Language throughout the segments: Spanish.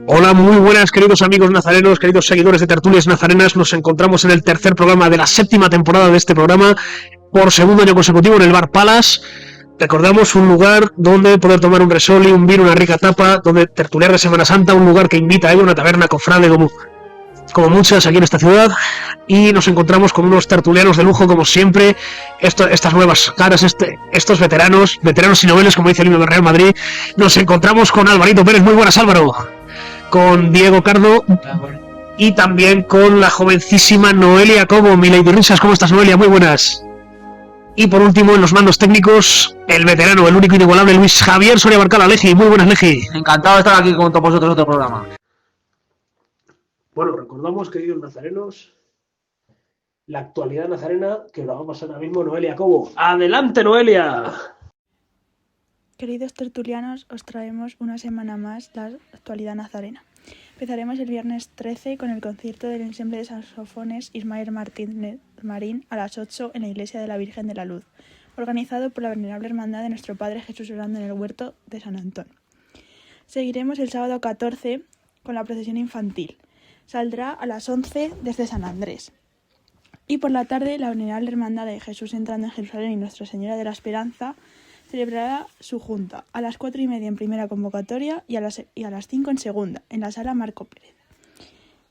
Hola, muy buenas queridos amigos nazarenos, queridos seguidores de Tertulias Nazarenas. Nos encontramos en el tercer programa de la séptima temporada de este programa, por segundo año consecutivo en el Bar Palace. Recordamos un lugar donde poder tomar un resoli, un vino, una rica tapa, donde tertuliar de Semana Santa, un lugar que invita a ello, una taberna cofrade como muchas aquí en esta ciudad, y nos encontramos con unos tertulianos de lujo como siempre, estas nuevas caras, estos veteranos y noveles, como dice el himno del Real Madrid. Nos encontramos con Alvarito Pérez. Muy buenas, Álvaro. Con Diego Cardo y también con la jovencísima Noelia Cobo. Mi Lady Risas, ¿cómo estás, Noelia? Muy buenas. Y por último, en los mandos técnicos, el veterano, el único inigualable Luis Javier Soria Barcala. Leji, muy buenas, Leji. Encantado de estar aquí con todos vosotros en otro programa. Bueno, recordamos, queridos nazarenos, la actualidad nazarena, que lo va a pasar ahora mismo Noelia Cobo. ¡Adelante, Noelia! Queridos tertulianos, os traemos una semana más la actualidad nazarena. Empezaremos el viernes 13 con el concierto del ensemble de saxofones Ismael Martínez Marín a las 8 en la Iglesia de la Virgen de la Luz, organizado por la Venerable Hermandad de Nuestro Padre Jesús orando en el Huerto de San Antón. Seguiremos el sábado 14 con la procesión infantil. Saldrá a las 11 desde San Andrés. Y por la tarde, la Venerable Hermandad de Jesús entrando en Jerusalén y Nuestra Señora de la Esperanza celebrará su junta a las 4:30 en primera convocatoria y a las 5 en segunda, en la sala Marco Pérez.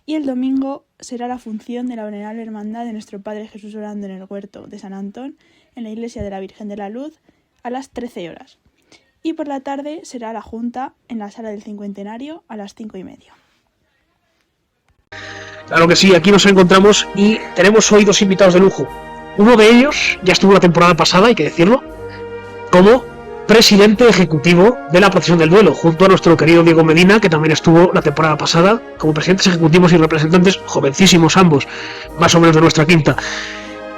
Y el domingo será la función de la Venerable Hermandad de Nuestro Padre Jesús orando en el Huerto de San Antón, en la Iglesia de la Virgen de la Luz, a las 13 horas. Y por la tarde será la junta en la sala del Cincuentenario a las 5:30. Claro que sí, aquí nos encontramos y tenemos hoy dos invitados de lujo. Uno de ellos ya estuvo la temporada pasada, hay que decirlo, como presidente ejecutivo de la procesión del duelo, junto a nuestro querido Diego Medina, que también estuvo la temporada pasada como presidentes ejecutivos y representantes, jovencísimos ambos, más o menos de nuestra quinta.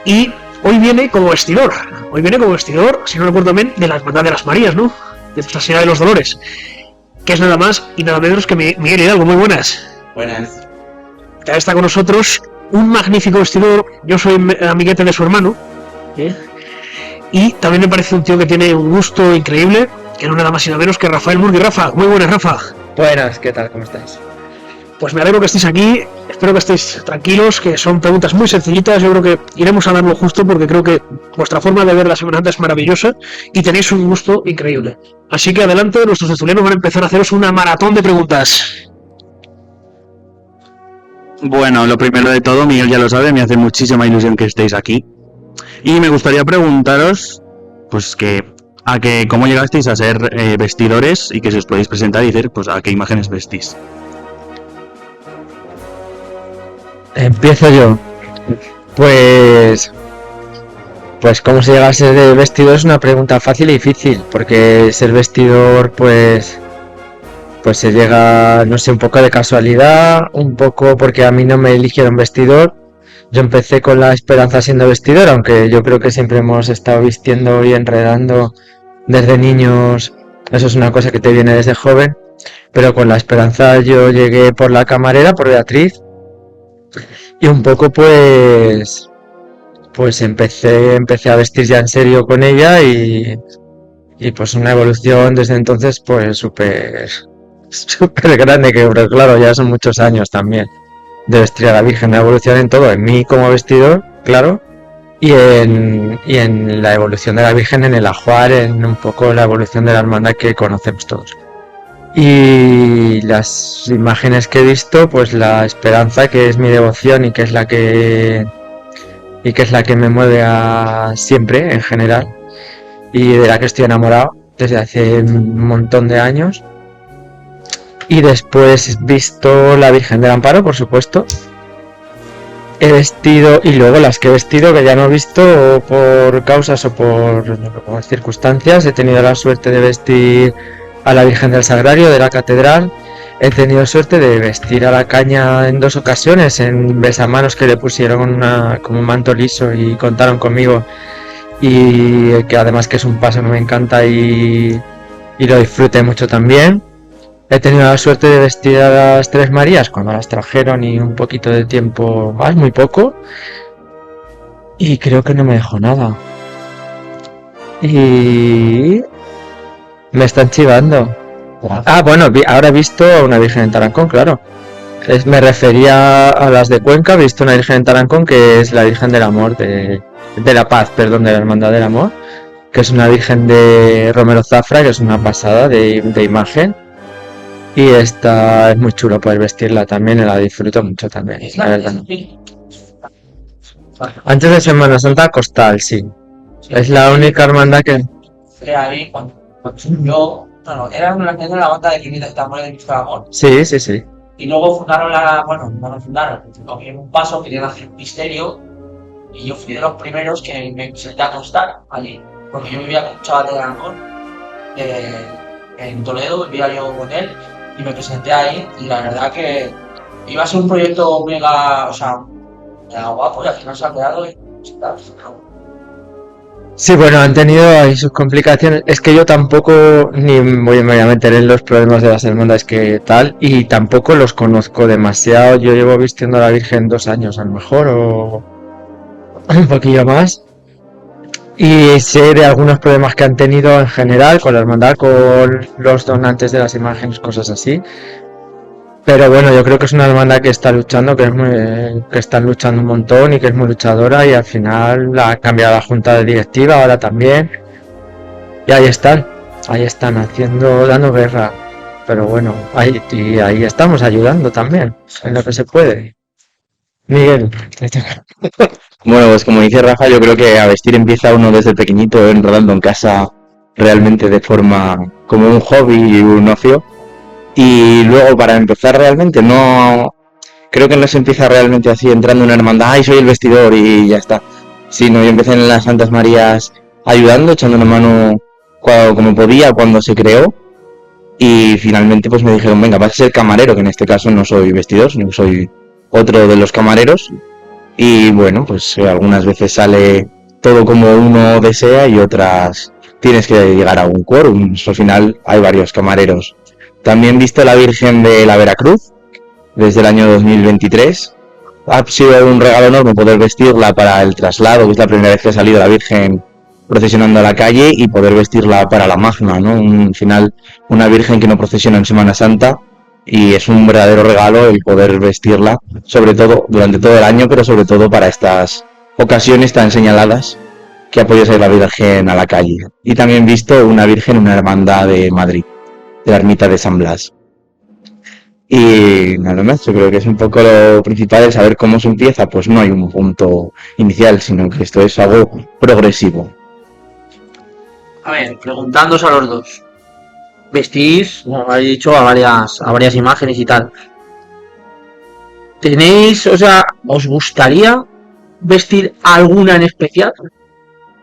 Y hoy viene como vestidor, si no recuerdo bien, de la Hermandad de las Marías, ¿no? De Nuestra Señora de los Dolores, que es nada más y nada menos que Miguel Hidalgo. Muy buenas. Buenas. Ya está con nosotros un magnífico vestidor. Yo soy amiguete de su hermano, y también me parece un tío que tiene un gusto increíble, que no nada más y nada menos que Rafael Murgui. Rafa, muy buenas, Rafa. Buenas, ¿qué tal? ¿Cómo estáis? Pues me alegro que estéis aquí, espero que estéis tranquilos, que son preguntas muy sencillitas. Yo creo que iremos a dar lo justo porque creo que vuestra forma de ver la Semana Santa es maravillosa y tenéis un gusto increíble. Así que adelante, nuestros estudiantes van a empezar a haceros una maratón de preguntas. Bueno, lo primero de todo, Miguel ya lo sabe, me hace muchísima ilusión que estéis aquí. Y me gustaría preguntaros, pues cómo llegasteis a ser vestidores y que si os podéis presentar y decir, pues a qué imágenes vestís. Empiezo yo. Pues cómo se llega a ser vestidor es una pregunta fácil y difícil, porque ser vestidor, pues se llega, no sé, un poco de casualidad, un poco porque a mí no me eligieron vestidor. Yo empecé con la esperanza siendo vestidor, aunque yo creo que siempre hemos estado vistiendo y enredando desde niños. Eso es una cosa que te viene desde joven. Pero con la esperanza yo llegué por la camarera, por Beatriz. Y un poco pues empecé a vestir ya en serio con ella y pues una evolución desde entonces pues súper grande, que claro, ya son muchos años también de vestir a la Virgen, la evolución en todo, en mí como vestidor, claro, y en la evolución de la Virgen, en el ajuar, en un poco la evolución de la hermandad que conocemos todos. Y las imágenes que he visto, pues la esperanza, que es mi devoción y que es la que me mueve a siempre en general, y de la que estoy enamorado desde hace un montón de años. Y después he visto la Virgen del Amparo, por supuesto. He vestido, y luego las que he vestido, que ya no he visto por causas o por circunstancias, he tenido la suerte de vestir a la Virgen del Sagrario de la Catedral. He tenido suerte de vestir a la Caña en 2 ocasiones, en besamanos que le pusieron como un manto liso y contaron conmigo. Y que además que es un paso que me encanta y lo disfruté mucho también. He tenido la suerte de vestir a las Tres Marías cuando las trajeron y un poquito de tiempo más, muy poco. Y creo que no me dejó nada. Y me están chivando. Ah, bueno, ahora he visto a una Virgen en Tarancón, claro. Me refería a las de Cuenca, he visto una Virgen en Tarancón que es la Virgen del Amor, de la Paz, perdón, de la Hermandad del Amor, que es una Virgen de Romero Zafra, que es una pasada de imagen. Y esta es muy chulo poder vestirla también, y la disfruto mucho también, la verdad. Antes de Semana Santa, Costal, sí. Es la única hermandad que... Ahí, cuando yo, bueno, eran la banda de 500 tambores de Cristo del Amor. Sí, sí, sí. Y luego fundaron no fundaron, cogieron un paso, querían hacer un misterio. Y yo fui de los primeros que me presenté a Costal allí. Porque yo vivía con un chaval de Aragón, en Toledo, vivía yo con él. Y me presenté ahí. Y la verdad que iba a ser un proyecto mega, mega guapo. Y al final se ha quedado y está. Sí, bueno, han tenido ahí sus complicaciones. Es que yo tampoco ni me voy a meter en los problemas de las hermandades que tal, y tampoco los conozco demasiado. Yo llevo vistiendo a la Virgen 2 años, a lo mejor, o un poquillo más. Y sé de algunos problemas que han tenido en general con la hermandad, con los donantes de las imágenes, cosas así. Pero bueno, yo creo que es una hermandad que está luchando, que están luchando un montón y que es muy luchadora, y al final ha cambiado la junta de directiva ahora también. Y ahí están dando guerra. Pero bueno, ahí estamos ayudando también, en lo que se puede. Miguel. Bueno, pues como dice Rafa, yo creo que a vestir empieza uno desde pequeñito, enrodando en casa realmente de forma como un hobby y un ocio. Y luego para empezar realmente no... Creo que no se empieza realmente así entrando en una hermandad, ¡ay, soy el vestidor! Y ya está. Sino yo empecé en las Santas Marías ayudando, echando una mano como podía cuando se creó. Y finalmente pues me dijeron, venga, vas a ser camarero, que en este caso no soy vestidor, sino que soy otro de los camareros. Y bueno, pues algunas veces sale todo como uno desea y otras tienes que llegar a un quórum. Al final hay varios camareros. También visto la Virgen de la Veracruz desde el año 2023. Ha sido un regalo enorme poder vestirla para el traslado, que es la primera vez que ha salido la Virgen procesionando a la calle, y poder vestirla para la Magna, ¿no? Al final, una Virgen que no procesiona en Semana Santa, y es un verdadero regalo el poder vestirla, sobre todo durante todo el año, pero sobre todo para estas ocasiones tan señaladas que ha podido salir la Virgen a la calle. Y también visto una Virgen, una hermandad de Madrid, de la ermita de San Blas. Y nada más, yo creo que es un poco lo principal, el saber cómo se empieza. Pues no hay un punto inicial, sino que esto es algo progresivo. A ver, preguntándose a los dos. Vestís, como habéis dicho, a varias imágenes y tal. ¿Tenéis, os gustaría vestir alguna en especial?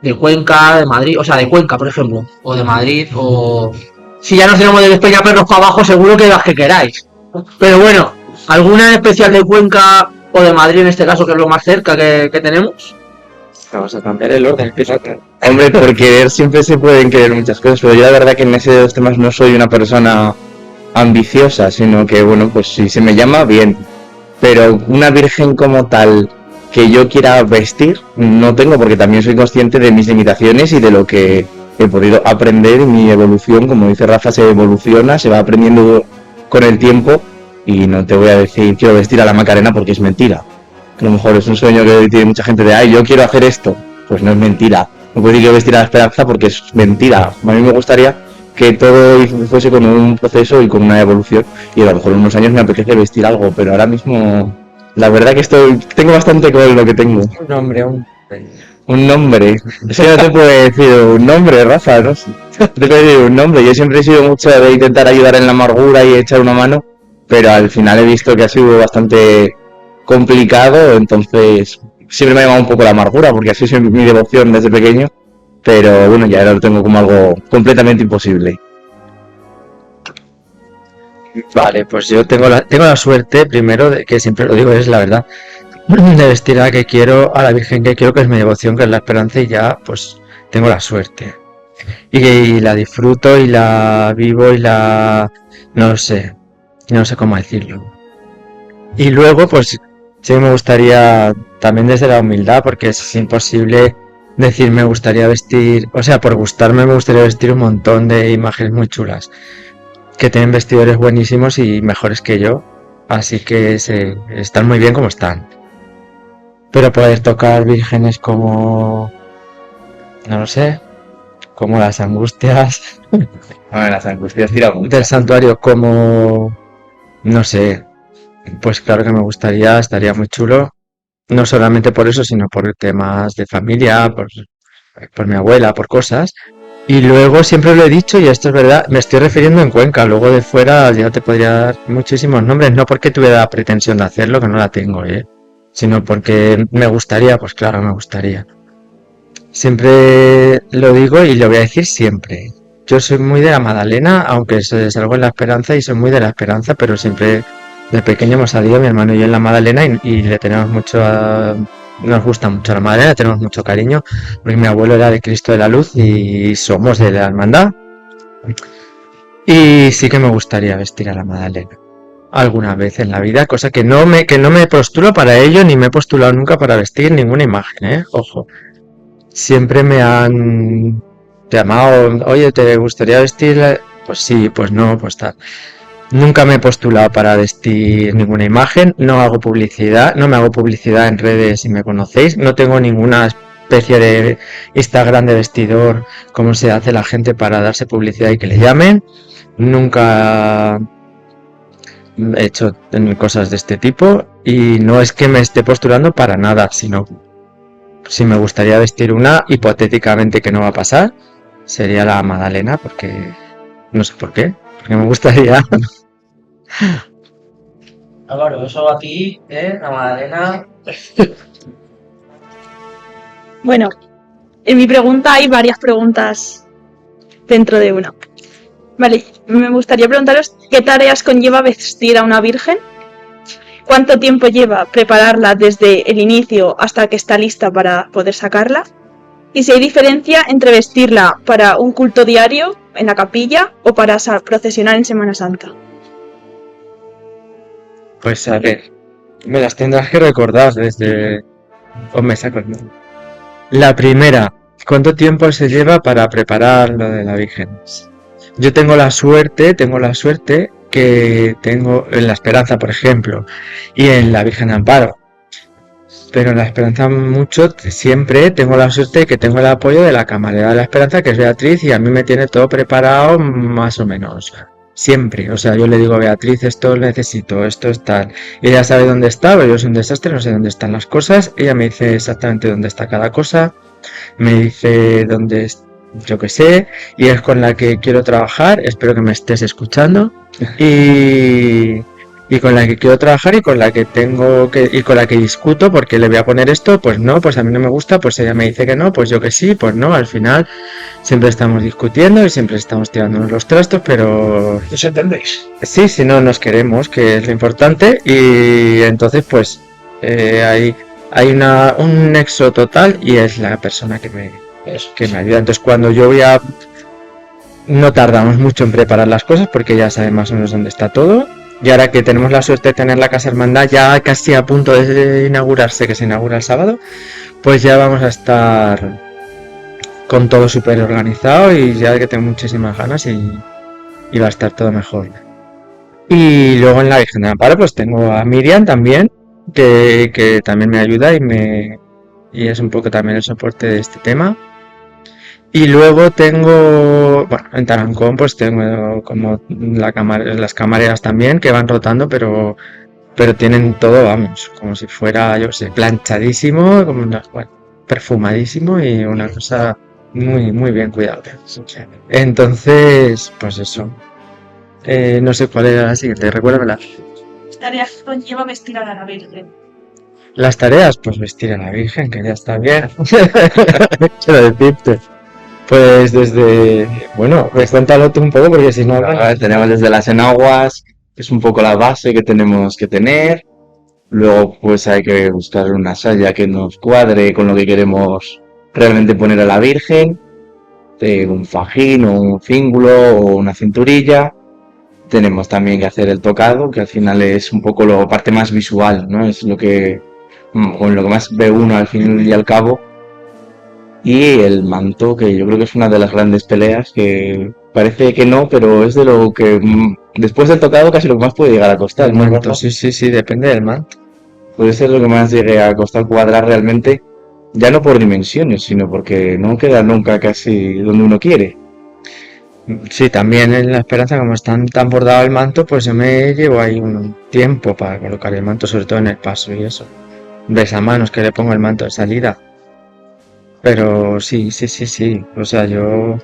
De Cuenca, de Madrid, de Cuenca, por ejemplo, o de Madrid, o... Si ya nos tenemos de Despeñaperros para abajo, seguro que las que queráis. Pero bueno, ¿alguna en especial de Cuenca o de Madrid en este caso, que es lo más cerca que tenemos? Vamos a cambiar el orden, fíjate. Hombre, por querer siempre se pueden querer muchas cosas, pero yo la verdad que en ese de los temas no soy una persona ambiciosa, sino que bueno, pues si se me llama, bien. Pero una virgen como tal que yo quiera vestir, no tengo, porque también soy consciente de mis limitaciones y de lo que he podido aprender, y mi evolución, como dice Rafa, se evoluciona, se va aprendiendo con el tiempo, y no te voy a decir quiero vestir a la Macarena porque es mentira. A lo mejor es un sueño que tiene mucha gente de, ay, yo quiero hacer esto. Pues no es mentira. No puedo decir que quiero vestir a la Esperanza porque es mentira. A mí me gustaría que todo fuese con un proceso y con una evolución, y a lo mejor en unos años me apetece vestir algo, pero ahora mismo la verdad que tengo bastante con lo que tengo. Un nombre. Eso no te puedo decir un nombre, Rafa, no sé. No te puedo decir un nombre. Yo siempre he sido mucho de intentar ayudar en la amargura y echar una mano, pero al final he visto que ha sido bastante complicado, entonces siempre me ha llamado un poco la amargura, porque así es mi devoción desde pequeño, pero bueno, ya ahora lo tengo como algo completamente imposible. Vale, pues yo tengo la suerte, primero, de que siempre lo digo, es la verdad, de vestir a la que quiero, a la Virgen que quiero, que es mi devoción, que es la Esperanza, y ya pues tengo la suerte. Y la disfruto y la vivo y no sé cómo decirlo. Y luego pues sí me gustaría, también desde la humildad, porque es imposible decir me gustaría vestir, por gustarme me gustaría vestir un montón de imágenes muy chulas. que tienen vestidores buenísimos y mejores que yo, así que están muy bien como están. Pero poder tocar vírgenes como, no lo sé, como las angustias Bueno, las angustias tira mucho. del santuario, como, no sé, pues claro que me gustaría, estaría muy chulo. No solamente por eso, sino por temas de familia, por mi abuela, por cosas. Y luego siempre lo he dicho, y esto es verdad, me estoy refiriendo en Cuenca, luego de fuera ya te podría dar muchísimos nombres, no porque tuviera la pretensión de hacerlo, que no la tengo, sino porque me gustaría, pues claro, me gustaría. Siempre lo digo y lo voy a decir siempre. Yo soy muy de la Madalena, aunque salgo en la Esperanza y soy muy de la Esperanza, pero siempre de pequeño hemos salido mi hermano y yo en la Madalena y le tenemos nos gusta mucho la Madalena, tenemos mucho cariño, porque mi abuelo era de Cristo de la Luz y somos de la hermandad. Y sí que me gustaría vestir a la Madalena alguna vez en la vida, cosa que no me postulo para ello, ni me he postulado nunca para vestir ninguna imagen, ojo. Siempre me han llamado, oye, ¿te gustaría vestir? Pues sí, pues no, pues tal. Nunca me he postulado para vestir ninguna imagen, no hago publicidad, no me hago publicidad en redes si me conocéis, no tengo ninguna especie de Instagram de vestidor como se hace la gente para darse publicidad y que le llamen. Nunca he hecho cosas de este tipo y no es que me esté postulando para nada, sino si me gustaría vestir una, hipotéticamente que no va a pasar, sería la Madalena, porque no sé por qué, porque me gustaría. Álvaro, eso aquí, la Madalena. Bueno, en mi pregunta hay varias preguntas dentro de una. Vale, me gustaría preguntaros qué tareas conlleva vestir a una virgen, cuánto tiempo lleva prepararla desde el inicio hasta que está lista para poder sacarla, y si hay diferencia entre vestirla para un culto diario en la capilla o para procesionar en Semana Santa. Pues a ver, me las tendrás que recordar desde... O me saco el nombre. La primera, ¿cuánto tiempo se lleva para preparar lo de la Virgen? Yo tengo la suerte que tengo en la Esperanza, por ejemplo, y en la Virgen de Amparo. Pero en la Esperanza siempre tengo la suerte de que tengo el apoyo de la camarera de la Esperanza, que es Beatriz, y a mí me tiene todo preparado más o menos. Siempre, o sea, yo le digo a Beatriz, esto lo necesito, esto es tal. Ella sabe dónde está, pero yo soy un desastre, no sé dónde están las cosas. Ella me dice exactamente dónde está cada cosa, me dice dónde es, yo qué sé, y es con la que quiero trabajar, espero que me estés escuchando. Y con la que quiero trabajar y con la que con la que discuto porque le voy a poner esto, pues no, pues a mí no me gusta, pues ella me dice que no, pues yo que sí, pues no, al final siempre estamos discutiendo y siempre estamos tirándonos los trastos, pero... ¿Os entendéis? Sí, si no nos queremos, que es lo importante, y entonces pues hay un nexo total y es la persona que me ayuda. Entonces cuando yo no tardamos mucho en preparar las cosas porque ya sabe más o menos dónde está todo. Y ahora que tenemos la suerte de tener la Casa Hermandad ya casi a punto de inaugurarse, que se inaugura el sábado, pues ya vamos a estar con todo súper organizado y ya que tengo muchísimas ganas y va a estar todo mejor. Y luego en la Virgen de Amparo pues tengo a Miriam también, que también me ayuda y es un poco también el soporte de este tema. Y luego tengo, bueno, en Tarancón pues tengo como las camareras también que van rotando, pero tienen todo, vamos, como si fuera, yo sé, planchadísimo, perfumadísimo y una cosa muy, muy bien cuidada. Entonces, pues eso. No sé cuál era la siguiente, recuérdamela. ¿Qué tareas conlleva vestir a la Virgen? Las tareas, pues vestir a la Virgen, que ya está bien. Quiero decirte. Pues bueno, pues cuéntalo tú un poco porque si no... Tenemos desde las enaguas, que es un poco la base que tenemos que tener. Luego pues hay que buscar una saya que nos cuadre con lo que queremos realmente poner a la Virgen. Un fajín o un cíngulo o una cinturilla. Tenemos también que hacer el tocado, que al final es un poco la parte más visual, ¿no? Es con lo que más ve uno al fin y al cabo. Y el manto, que yo creo que es una de las grandes peleas que Parece que no, pero es de lo que después del tocado casi lo que más puede llegar a costar, El ¿no, manto, Rafa? sí, depende del manto. Puede ser lo que más llegue a costar cuadrar realmente, ya no por dimensiones, sino porque no queda nunca casi donde uno quiere. Sí, también en la Esperanza, como está tan bordado el manto, pues yo me llevo ahí un tiempo para colocar el manto, sobre todo en el paso y eso. Besamanos que le pongo el manto de salida. Pero sí. O sea, yo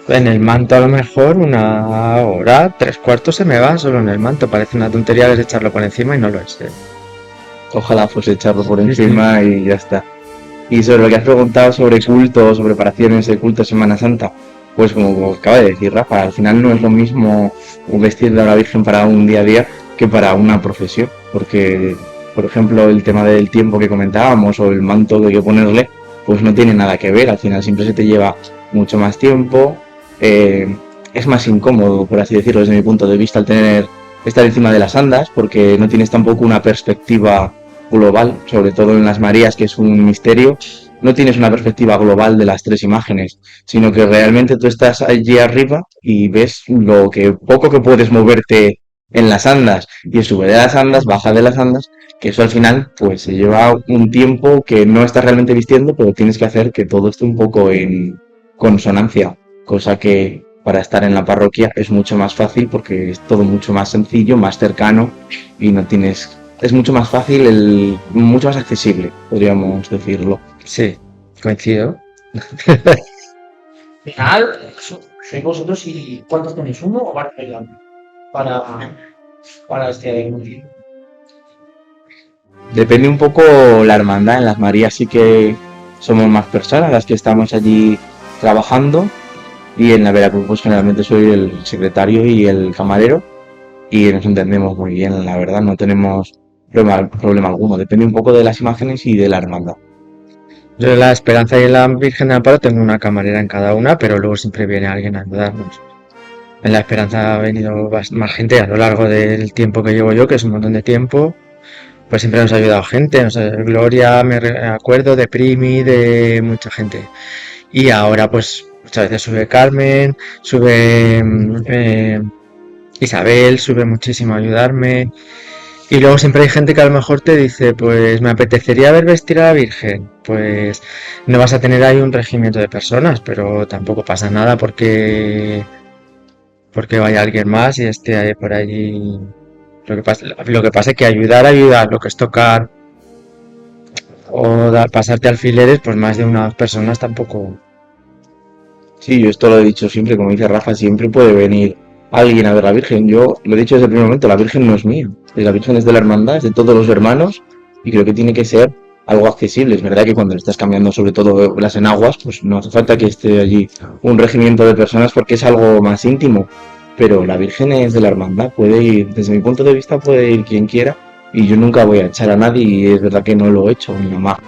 en el manto a lo mejor una hora, 3/4 se me va solo en el manto. Parece una tontería desecharlo por encima y no lo es. Ojalá fuese echarlo por Sí, encima y ya está. Y sobre lo que has preguntado sobre culto, sobre preparaciones de culto Semana Santa, pues como acaba de decir Rafa, al final no es lo mismo vestir a la Virgen para un día a día que para una procesión, porque, por ejemplo, el tema del tiempo que comentábamos o el manto que hay que ponerle, pues no tiene nada que ver, al final siempre se te lleva mucho más tiempo, es más incómodo, por así decirlo, desde mi punto de vista, al estar encima de las andas, porque no tienes tampoco una perspectiva global, sobre todo en las Marías, que es un misterio, no tienes una perspectiva global de las tres imágenes, sino que realmente tú estás allí arriba y ves lo que poco que puedes moverte en las andas, y sube de las andas, baja de las andas, que eso al final pues se lleva un tiempo que no estás realmente vistiendo, pero tienes que hacer que todo esté un poco en consonancia, cosa que para estar en la parroquia es mucho más fácil porque es todo mucho más sencillo, más cercano y no tienes es mucho más fácil, mucho más accesible, podríamos decirlo. Sí, coincido. Al final, sois vosotros y ¿cuántos tenéis? ¿Uno o varios ayudantes? Para este motivo. Depende un poco la hermandad, en las Marías sí que somos más personas las que estamos allí trabajando y en la Veracruz pues generalmente soy el secretario y el camarero y nos entendemos muy bien, la verdad, no tenemos problema alguno, depende un poco de las imágenes y de la hermandad. Yo en la Esperanza y en la Virgen del Amparo tengo una camarera en cada una, pero luego siempre viene alguien a ayudarnos. En la Esperanza ha venido más gente a lo largo del tiempo que llevo yo, que es un montón de tiempo. Pues siempre nos ha ayudado gente, Gloria, me acuerdo de Primi, de mucha gente. Y ahora pues muchas veces sube Carmen, sube Isabel, sube muchísimo a ayudarme. Y luego siempre hay gente que a lo mejor te dice, pues me apetecería ver vestir a la Virgen. Pues no vas a tener ahí un regimiento de personas, pero tampoco pasa nada porque vaya alguien más y esté ahí por allí. Lo que pasa es que ayudar, lo que es tocar o pasarte alfileres, pues más de unas personas tampoco. Sí, yo esto lo he dicho siempre, como dice Rafa, siempre puede venir alguien a ver la Virgen. Yo lo he dicho desde el primer momento, la Virgen no es mía, la Virgen es de la hermandad, es de todos los hermanos y creo que tiene que ser algo accesible. Es verdad que cuando le estás cambiando sobre todo las enaguas, pues no hace falta que esté allí un regimiento de personas porque es algo más íntimo, pero la Virgen es de la hermandad, puede ir, desde mi punto de vista puede ir quien quiera y yo nunca voy a echar a nadie y es verdad que no lo he hecho. Mi mamá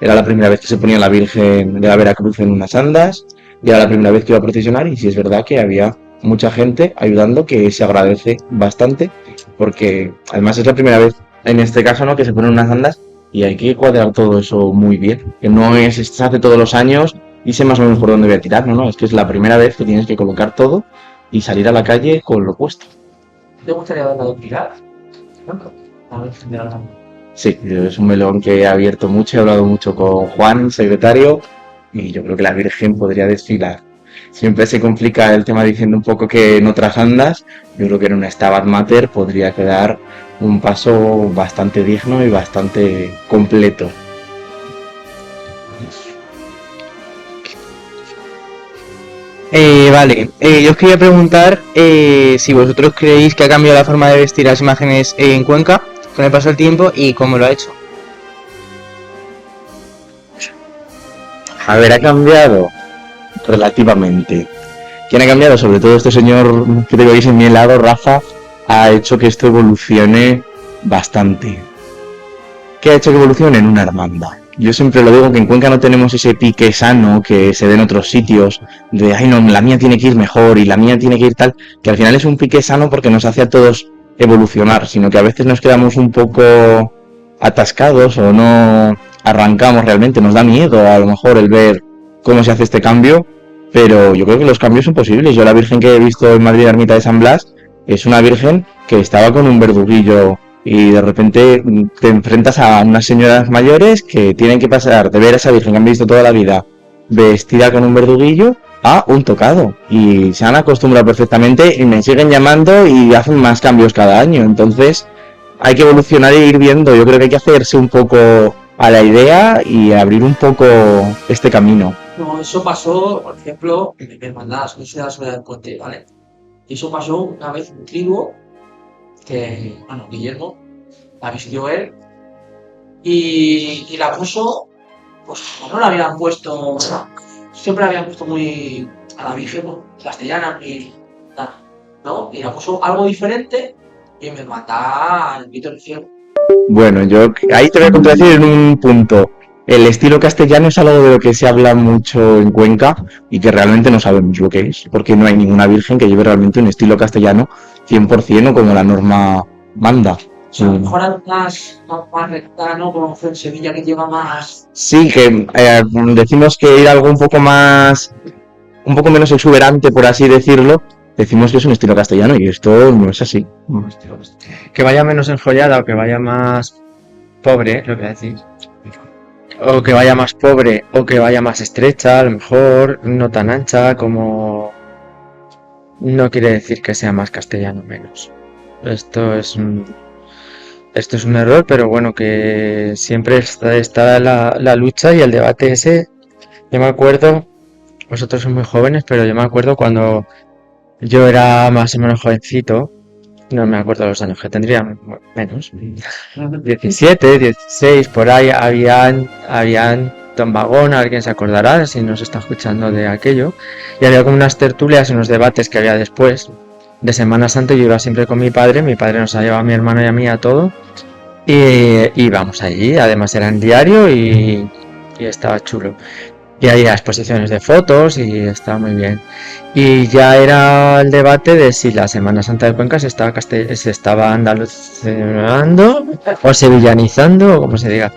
era la primera vez que se ponía la Virgen de la Veracruz en unas andas. Y era la primera vez que iba a procesionar y sí es verdad que había mucha gente ayudando que se agradece bastante porque además es la primera vez en este caso no que se ponen unas andas y hay que cuadrar todo eso muy bien, que no es esto se hace todos los años y sé más o menos por dónde voy a tirar, no, es que es la primera vez que tienes que colocar todo y salir a la calle con lo puesto. ¿Te gustaría verla de Pilar? A ver, Sí, es un melón que he abierto mucho, he hablado mucho con Juan, secretario, y yo creo que la Virgen podría desfilar. Siempre se complica el tema diciendo un poco que en otras andas, yo creo que en una Stabat Mater podría quedar un paso bastante digno y bastante completo. Vale, yo os quería preguntar si vosotros creéis que ha cambiado la forma de vestir las imágenes en Cuenca con el paso del tiempo y cómo lo ha hecho. A ver, ha cambiado relativamente. ¿Quién ha cambiado? Sobre todo este señor que te veis en mi lado, Rafa, ha hecho que esto evolucione bastante. ¿Qué ha hecho que evolucione? En una hermandad. Yo siempre lo digo que en Cuenca no tenemos ese pique sano que se ve en otros sitios, de, ay no, la mía tiene que ir mejor y la mía tiene que ir tal, que al final es un pique sano porque nos hace a todos evolucionar, sino que a veces nos quedamos un poco atascados o no arrancamos realmente, nos da miedo a lo mejor el ver cómo se hace este cambio pero yo creo que los cambios son posibles. Yo la Virgen que he visto en Madrid, Ermita de San Blas, es una Virgen que estaba con un verduguillo y de repente te enfrentas a unas señoras mayores que tienen que pasar de ver a esa Virgen que han visto toda la vida vestida con un verduguillo a un tocado, y se han acostumbrado perfectamente y me siguen llamando y hacen más cambios cada año. Entonces hay que evolucionar e ir viendo. Yo creo que hay que hacerse un poco a la idea y abrir un poco este camino. No, eso pasó, por ejemplo, en mi hermandad, la Sociedad del Puente, ¿vale? Y eso pasó una vez en trigo, que, bueno, Guillermo la vistió él, y la puso, pues no la habían puesto, siempre la habían puesto muy a la Virgen, pues, castellana, y nada, ¿no? Y la puso algo diferente, y me mata el grito del cielo. Bueno, yo ahí te voy a contradecir en un punto. El estilo castellano es algo de lo que se habla mucho en Cuenca y que realmente no sabemos lo que es, porque no hay ninguna virgen que lleve realmente un estilo castellano 100% o como la norma manda. O sea, a lo mejor algo más recta, ¿no? Como fue en Sevilla, que lleva más... Sí, que decimos que ir algo un poco menos exuberante, por así decirlo, decimos que es un estilo castellano y esto no es así. Que vaya menos enjollada o que vaya más pobre, lo que decir. O que vaya más pobre o que vaya más estrecha, a lo mejor no tan ancha como... No quiere decir que sea más castellano menos. Esto es un error, pero bueno, que siempre está la lucha y el debate ese. Yo me acuerdo, vosotros sois muy jóvenes, pero yo me acuerdo cuando yo era más o menos jovencito, no me acuerdo los años que tendría, menos, 17, 16, por ahí habían Don Vagón, alguien se acordará si nos está escuchando de aquello, y había como unas tertulias, unos debates que había después de Semana Santa. Yo iba siempre con mi padre nos ha llevado a mi hermano y a mí a todo, y íbamos allí, además era en diario y estaba chulo. Y había exposiciones de fotos y estaba muy bien. Y ya era el debate de si la Semana Santa de Cuenca se estaba andalucinando o sevillanizando o como se diga.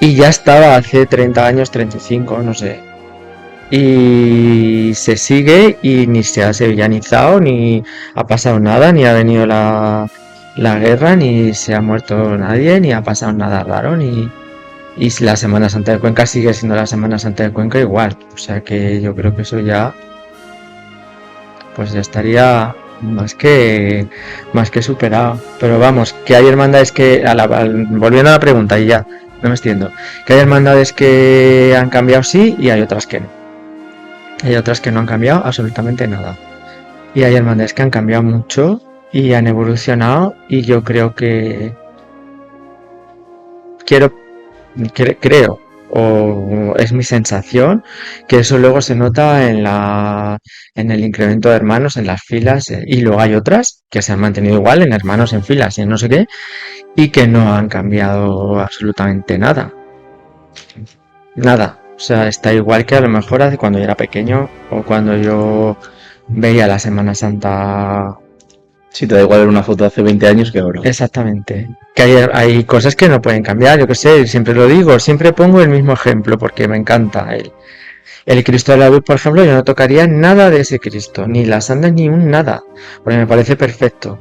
Y ya estaba hace 30 años, 35, no sé. Y se sigue y ni se ha sevillanizado, ni ha pasado nada, ni ha venido la guerra, ni se ha muerto nadie, ni ha pasado nada raro, y si la Semana Santa de Cuenca sigue siendo la Semana Santa de Cuenca igual. O sea que yo creo que eso ya, pues ya estaría más que superado. Pero vamos, que hay hermandades que, volviendo a la pregunta y ya, no me extiendo, que hay hermandades que han cambiado sí y hay otras que no. Hay otras que no han cambiado absolutamente nada. Y hay hermandades que han cambiado mucho y han evolucionado, y yo creo que creo, o es mi sensación, que eso luego se nota en el incremento de hermanos en las filas, y luego hay otras que se han mantenido igual en hermanos en filas y en no sé qué, y que no han cambiado absolutamente nada. Nada. O sea, está igual que a lo mejor hace cuando yo era pequeño o cuando yo veía la Semana Santa. Sí, te da igual ver una foto de hace 20 años que ahora. Exactamente. Que hay cosas que no pueden cambiar, yo que sé, siempre lo digo, siempre pongo el mismo ejemplo porque me encanta el Cristo de la Luz, por ejemplo. Yo no tocaría nada de ese Cristo, ni las andas ni un nada, porque me parece perfecto.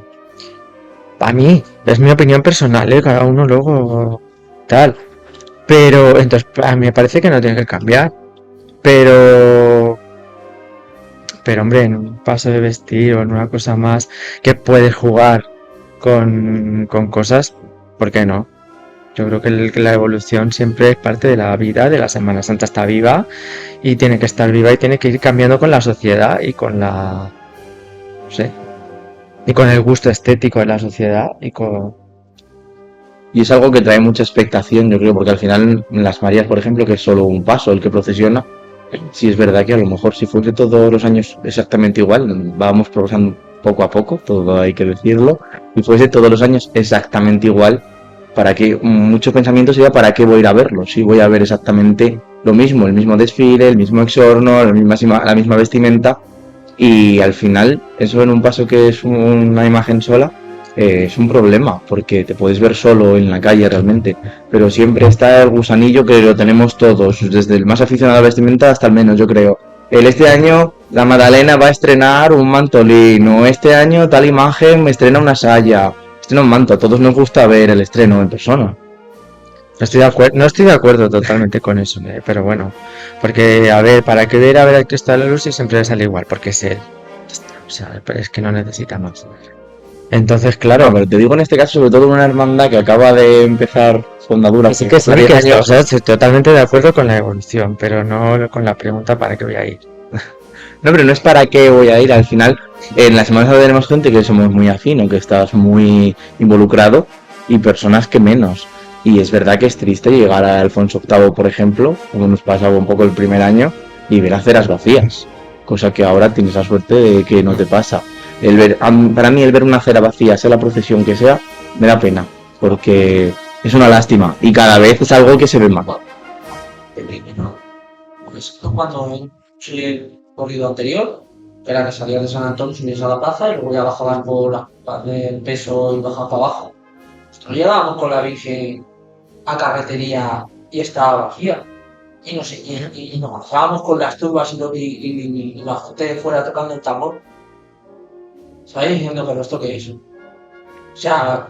A mí, es mi opinión personal, cada uno luego tal. Pero entonces a mí me parece que no tiene que cambiar. Pero hombre, en un paso de vestir o en una cosa más que puedes jugar con cosas, ¿por qué no? Yo creo que la evolución siempre es parte de la vida, de la Semana Santa está viva y tiene que estar viva y tiene que ir cambiando con la sociedad y con no sé, y con el gusto estético de la sociedad Y es algo que trae mucha expectación, yo creo, porque al final en las Marías, por ejemplo, que es solo un paso el que procesiona, sí es verdad que a lo mejor si fuese todos los años exactamente igual, vamos progresando poco a poco, todo hay que decirlo, y fuese todos los años exactamente igual, para que mucho pensamiento sería para qué voy a ir a verlo, si voy a ver exactamente lo mismo, el mismo desfile, el mismo exorno, la misma vestimenta, y al final eso en un paso que es una imagen sola, es un problema, porque te puedes ver solo en la calle realmente, pero siempre está el gusanillo que lo tenemos todos, desde el más aficionado a la vestimenta hasta el menos, yo creo, Este año la Madalena va a estrenar un mantolín, o este año tal imagen me estrena una saya, estrena un manto. A todos nos gusta ver el estreno en persona. No estoy de acuerdo totalmente con eso, pero bueno, porque a ver, ¿para qué ver a ver al Cristo de la Luz si siempre le sale igual? Porque es él. O sea, pero es que no necesita más. Entonces, claro, No, pero te digo en este caso sobre todo una hermandad que acaba de empezar su andadura. sí que hace sí, 10 que años. o sea, estoy totalmente de acuerdo con la evolución, pero no con la pregunta para qué voy a ir. No, pero no es para qué voy a ir. Al final, en la Semana Santa tenemos gente que somos muy afín o que estás muy involucrado y personas que menos. Y es verdad que es triste llegar a Alfonso VIII, por ejemplo, como nos pasaba un poco el primer año, y ver aceras vacías. Cosa que ahora tienes la suerte de que no te pasa. Para mí el ver una acera vacía, sea la procesión que sea, me da pena. Porque es una lástima. Y cada vez es algo que se ve más. Pues cuando hice el corrido anterior, era que salías de San Antonio, subías a la plaza y luego ya bajabas por el peso y bajabas para abajo. Nos llegábamos con la Virgen a carretería y estaba vacía. Y no sé, y nos bajábamos con las tubas y la gente fuera tocando el tambor. ¿Sabéis? Diciendo, pero esto qué es. O sea,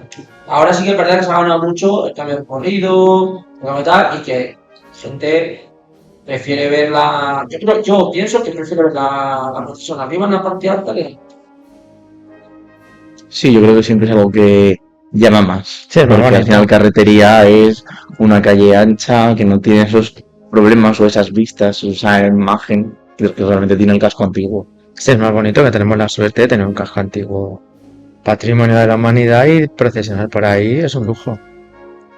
ahora sí que es verdad que se ha ganado mucho el cambio de corrido, y que gente prefiere ver la. Yo pienso que prefiero ver la procesión arriba en la parte alta que. Sí, yo creo que siempre es algo que llama más. Sí, es muy Porque al bonito. final carretería es una calle ancha que no tiene esos problemas o esas vistas o esa imagen que realmente tiene el casco antiguo. Sí, es más bonito que tenemos la suerte de tener un casco antiguo, patrimonio de la humanidad, y procesionar por ahí es un lujo,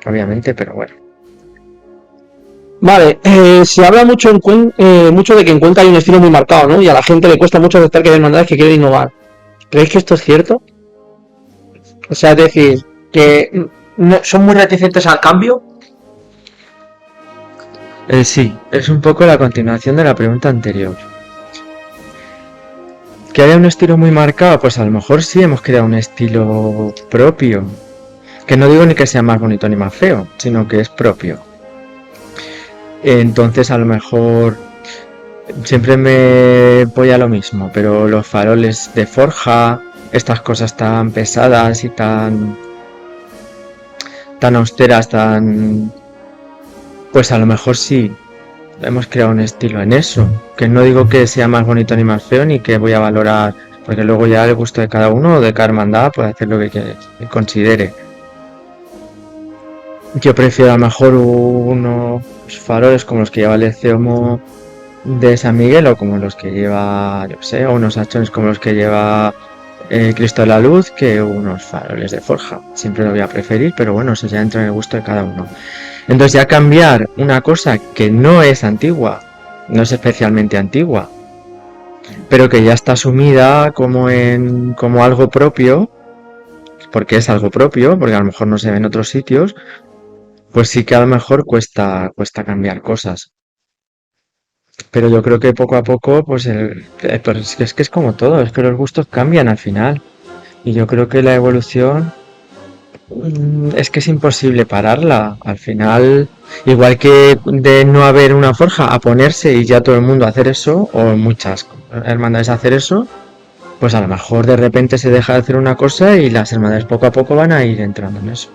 obviamente, pero bueno. Vale, se habla mucho mucho de que en Cuenca hay un estilo muy marcado, ¿no? Y a la gente le cuesta mucho aceptar que hay hermandades que quieren innovar. ¿Creéis que esto es cierto? O sea, es decir, que son muy reticentes al cambio. Sí, es un poco la continuación de la pregunta anterior. ¿Que haya un estilo muy marcado? Pues a lo mejor sí hemos creado un estilo propio. Que no digo ni que sea más bonito ni más feo, sino que es propio. Entonces a lo mejor siempre me voy a lo mismo, pero los faroles de forja, estas cosas tan pesadas y tan austeras, pues a lo mejor sí hemos creado un estilo en eso, que no digo que sea más bonito ni más feo, ni que voy a valorar, porque luego ya el gusto de cada uno o de cada hermandad puede hacer lo que considere. Yo prefiero a lo mejor unos faroles como los que lleva el Ceomo de San Miguel, o como los que lleva, yo sé, o unos hachones como los que lleva Cristo de la Luz, que unos faroles de forja. Siempre lo voy a preferir, pero bueno, eso ya entra en el gusto de cada uno. Entonces ya cambiar una cosa que no es antigua, no es especialmente antigua, pero que ya está asumida como algo propio, porque es algo propio, porque a lo mejor no se ve en otros sitios, pues sí que a lo mejor cuesta cambiar cosas. Pero yo creo que poco a poco, pues es que es como todo, es que los gustos cambian al final. Y yo creo que la evolución es que es imposible pararla. Al final, igual que de no haber una forja a ponerse y ya todo el mundo a hacer eso, o muchas hermandades a hacer eso, pues a lo mejor de repente se deja de hacer una cosa y las hermandades poco a poco van a ir entrando en eso.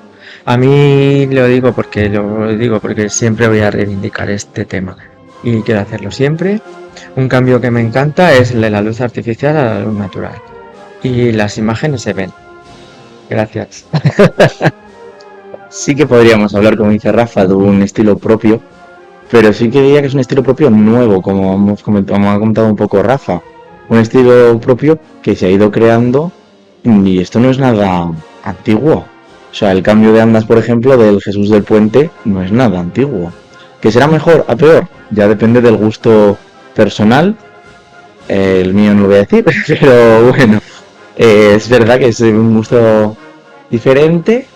A mí lo digo porque siempre voy a reivindicar este tema y quiero hacerlo siempre. Un cambio que me encanta es el de la luz artificial a la luz natural. Y las imágenes se ven. Gracias. Sí que podríamos hablar, como dice Rafa, de un estilo propio, pero sí que diría que es un estilo propio nuevo, como ha comentado un poco Rafa. Un estilo propio que se ha ido creando y esto no es nada antiguo. O sea, el cambio de andas, por ejemplo, del Jesús del Puente no es nada antiguo. ¿Que será mejor o peor? Ya depende del gusto personal. El mío no lo voy a decir, pero bueno, es verdad que es un gusto diferente,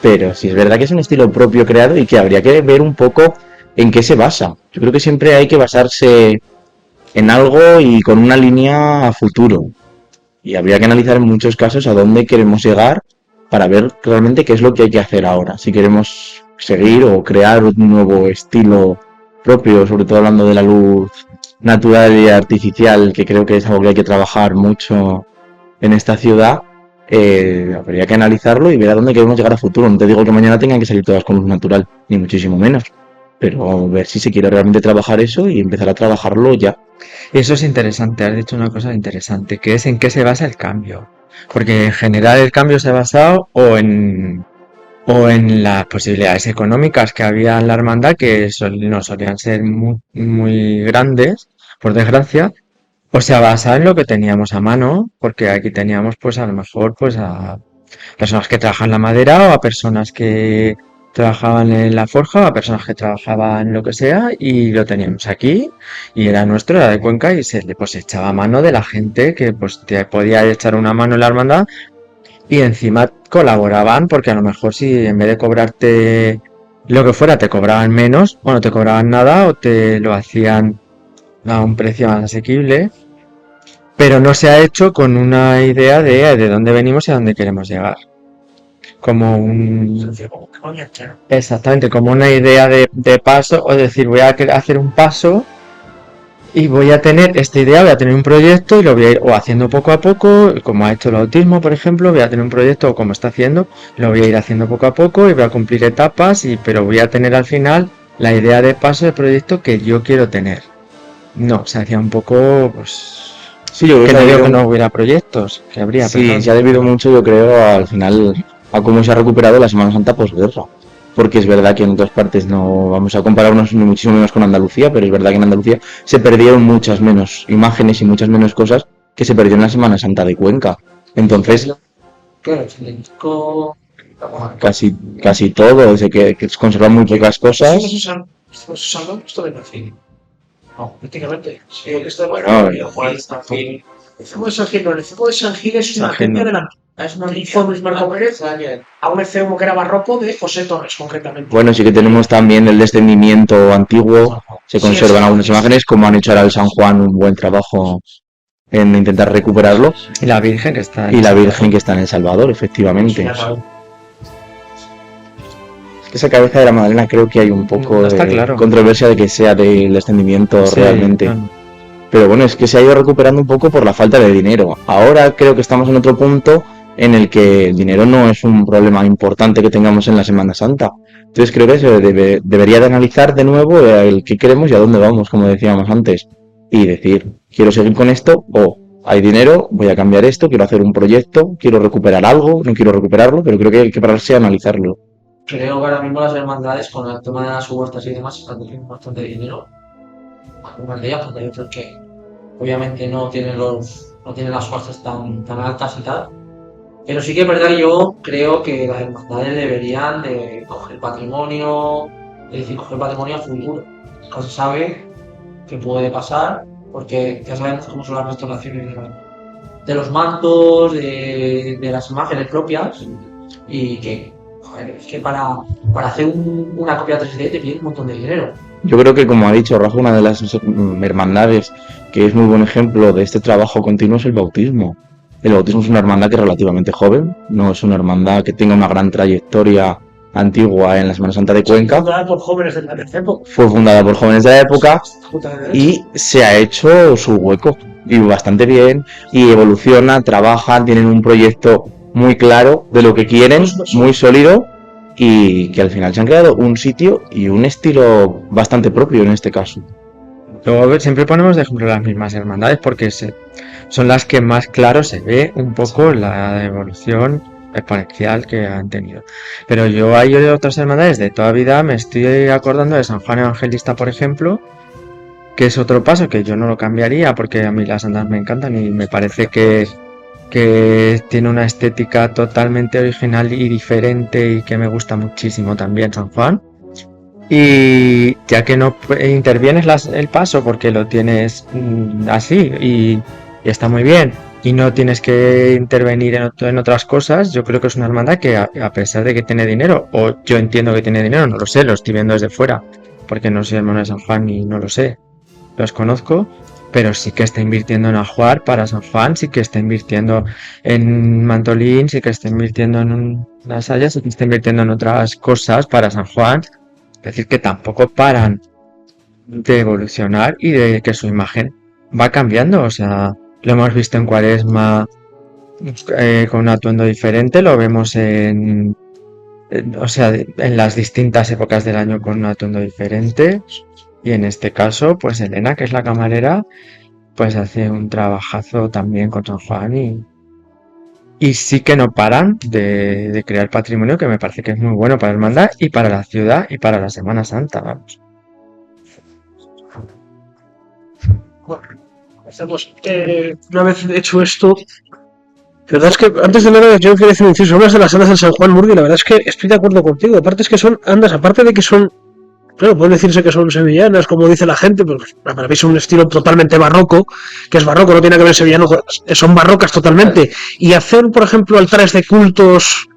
pero sí es verdad que es un estilo propio creado y que habría que ver un poco en qué se basa. Yo creo que siempre hay que basarse en algo y con una línea a futuro. Y habría que analizar en muchos casos a dónde queremos llegar para ver realmente qué es lo que hay que hacer ahora. Si queremos seguir o crear un nuevo estilo propio, sobre todo hablando de la luz natural y artificial, que creo que es algo que hay que trabajar mucho en esta ciudad, habría que analizarlo y ver a dónde queremos llegar a futuro. No te digo que mañana tengan que salir todas con luz natural, ni muchísimo menos, pero ver si se quiere realmente trabajar eso y empezar a trabajarlo ya. Eso es interesante, has dicho una cosa interesante, que es en qué se basa el cambio. Porque en general el cambio se ha basado o en las posibilidades económicas que había en la hermandad, que no solían ser muy grandes, por desgracia, o se ha basado en lo que teníamos a mano, porque aquí teníamos pues a lo mejor pues a personas que trabajan la madera o a personas que trabajaban en la forja o a personas que trabajaban lo que sea y lo teníamos aquí y era nuestro, era de Cuenca y se le pues echaba mano de la gente que pues te podía echar una mano en la hermandad y encima colaboraban porque a lo mejor si en vez de cobrarte lo que fuera te cobraban menos o no te cobraban nada o te lo hacían a un precio más asequible, pero no se ha hecho con una idea de dónde venimos y a dónde queremos llegar. Como un... Exactamente, como una idea de paso, o decir, voy a hacer un paso y voy a tener esta idea, voy a tener un proyecto y lo voy a ir o haciendo poco a poco, como ha hecho el autismo, por ejemplo, voy a tener un proyecto o como está haciendo, lo voy a ir haciendo poco a poco y voy a cumplir etapas, pero voy a tener al final la idea de paso de proyecto que yo quiero tener. No, se hacía un poco, pues... Sí, yo que creo no digo que que no hubiera proyectos, que habría, sí, perdón. se ha debido mucho, yo creo, al final a cómo se ha recuperado la Semana Santa posguerra. Porque es verdad que en otras partes no vamos a compararnos ni muchísimo menos con Andalucía, pero es verdad que en Andalucía se perdieron muchas menos imágenes y muchas menos cosas que se perdieron en la Semana Santa de Cuenca. Entonces, Claro, se le indicó... casi todo, que se conservan muy pocas cosas. Esto de perfil. No, prácticamente. Sí, esto de Bueno, perfil. El cebo de San Gil, no, el cebo de San Gil es una San Gil, copia no. de la... Es una edición de Luis Marco Pérez a un cebo que era barroco de José Torres, concretamente. Bueno, sí que tenemos también el descendimiento antiguo, se conservan algunas imágenes, como han hecho ahora el San Juan un buen trabajo en intentar recuperarlo, Y la Virgen que está y la Virgen que está en El Salvador, efectivamente. Es que esa cabeza de la Magdalena creo que hay un poco No de está claro. controversia de que sea del descendimiento Sí, realmente. no. Pero bueno, es que se ha ido recuperando un poco por la falta de dinero. Ahora creo que estamos en otro punto en el que el dinero no es un problema importante que tengamos en la Semana Santa. Entonces creo que se debería de analizar de nuevo el qué queremos y a dónde vamos, como decíamos antes. Y decir, quiero seguir con esto o hay dinero, voy a cambiar esto, quiero hacer un proyecto, quiero recuperar algo, no quiero recuperarlo, pero creo que hay que pararse a analizarlo. Creo que ahora mismo las hermandades, con el tema de las subastas y demás, están teniendo bastante dinero. Algunas de ellas, porque hay otras que obviamente no tienen las subastas tan altas y tal. Pero sí que es verdad que yo creo que las hermandades deberían de coger patrimonio, es decir, coger patrimonio a futuro. No se sabe qué puede pasar, porque ya sabemos cómo son las restauraciones de los mantos, de las imágenes propias, y que, joder, es que para hacer una copia 3D te piden un montón de dinero. Yo creo que, como ha dicho Rafa, una de las hermandades que es muy buen ejemplo de este trabajo continuo es el bautismo. El bautismo es una hermandad que es relativamente joven, no es una hermandad que tenga una gran trayectoria antigua en la Semana Santa de Cuenca. Fundada por jóvenes de la época. Fue fundada por jóvenes de la época y se ha hecho su hueco y bastante bien y evoluciona, trabajan, tienen un proyecto muy claro de lo que quieren, muy sólido y que al final se han creado un sitio y un estilo bastante propio en este caso. Luego siempre ponemos de ejemplo las mismas hermandades porque son las que más claro se ve un poco la evolución exponencial que han tenido. Pero yo hay otras hermandades de toda vida, me estoy acordando de San Juan Evangelista, por ejemplo, que es otro paso que yo no lo cambiaría porque a mí las andas me encantan y me parece que tiene una estética totalmente original y diferente y que me gusta muchísimo también San Juan. Y ya que no intervienes el paso porque lo tienes así y está muy bien y no tienes que intervenir en otras cosas, yo creo que es una hermandad que a pesar de que tiene dinero, o yo entiendo que tiene dinero, no lo sé, lo estoy viendo desde fuera porque no soy hermano de San Juan y no lo sé, los conozco, pero sí que está invirtiendo en ajuar para San Juan, sí que está invirtiendo en mantolín, sí que está invirtiendo en unas sayas, sí que está invirtiendo en otras cosas para San Juan. Es decir, que tampoco paran de evolucionar y de que su imagen va cambiando. O sea, lo hemos visto en Cuaresma con un atuendo diferente, lo vemos o sea, en las distintas épocas del año con un atuendo diferente. Y en este caso, pues Elena, que es la camarera, pues hace un trabajazo también con San Juan y sí que no paran de crear patrimonio que me parece que es muy bueno para la hermandad y para la ciudad y para la Semana Santa, vamos. Una vez hecho esto, la verdad es que antes de nada yo quería decir un inciso. Hablas de las andas del San Juan Murdi, la verdad es que estoy de acuerdo contigo. Aparte es que son andas, aparte de que son, claro, puede decirse que son sevillanas, como dice la gente, pero para mí es un estilo totalmente barroco, que es barroco, no tiene que ver sevillano, son barrocas totalmente. Y hacer, por ejemplo, altares de cultos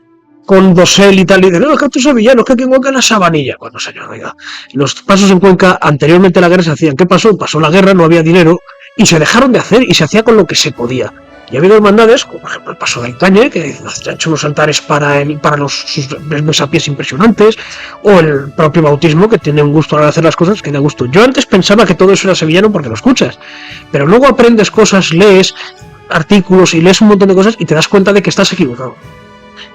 con dosel y tal, y dicen, no, es que esto es sevillano, es que aquí en Cuenca es la sabanilla. Bueno, señor, oiga, los pasos en Cuenca, anteriormente a la guerra se hacían. ¿Qué pasó? Pasó la guerra, no había dinero, y se dejaron de hacer, y se hacía con lo que se podía. Y ha habido hermandades, como por ejemplo el Paso del Cañe, que ha hecho unos altares para sus besapiés impresionantes, o el propio bautismo, que tiene un gusto a la hora de hacer las cosas que da gusto. Yo antes pensaba que todo eso era sevillano porque lo escuchas, pero luego aprendes cosas, lees artículos y lees un montón de cosas y te das cuenta de que estás equivocado.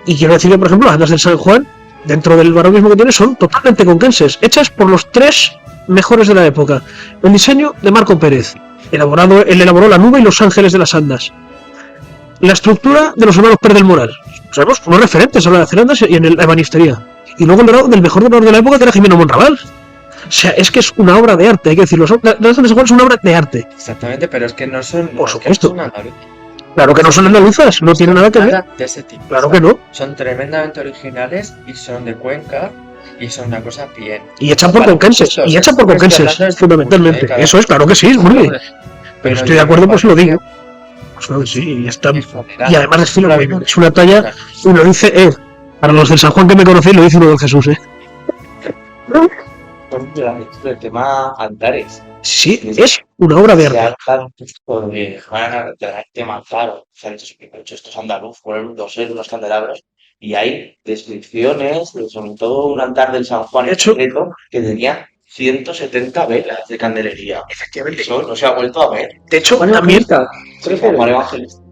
Y quiero decirle, por ejemplo, las andas del San Juan, dentro del barroquismo que tiene, son totalmente conquenses, hechas por los tres mejores de la época. El diseño de Marco Pérez, él elaboró la nube y los ángeles de las andas. La estructura de los hermanos Pérez del Moral. Sabemos, unos referentes a la de hacer andas y en la ebanistería. Y luego el dorado del mejor dorador de la época, que era Jimeno Monraval. O sea, es que es una obra de arte, hay que decirlo. Las andas del San Juan es una obra de arte. Exactamente, pero es que no son... Por supuesto. No son andaluzas. Claro que no son andaluzas, no tienen nada que ver. De ese tipo. Claro que no. Son tremendamente originales y son de Cuenca y son una cosa bien. Y hecha por conquenses. Y hecha por conquenses, fundamentalmente. Eso es, claro que sí, es muy bien. Pero estoy de acuerdo, pues lo digo. Pues sí, y está. Y además desfila muy bien. Es una talla, y lo dice, para los del San Juan que me conocéis, lo dice uno del Jesús, El tema altares. Sí, es una obra de Se arte. hartan de tema claro. Se han hecho estos andaluz, poner un dosel, unos candelabros. Y hay descripciones, sobre todo un altar del San Juan Hecho. secreto, que tenía 170 velas de candelería. Efectivamente. Eso no se ha vuelto a ver. De hecho, también. Juan Evangelista.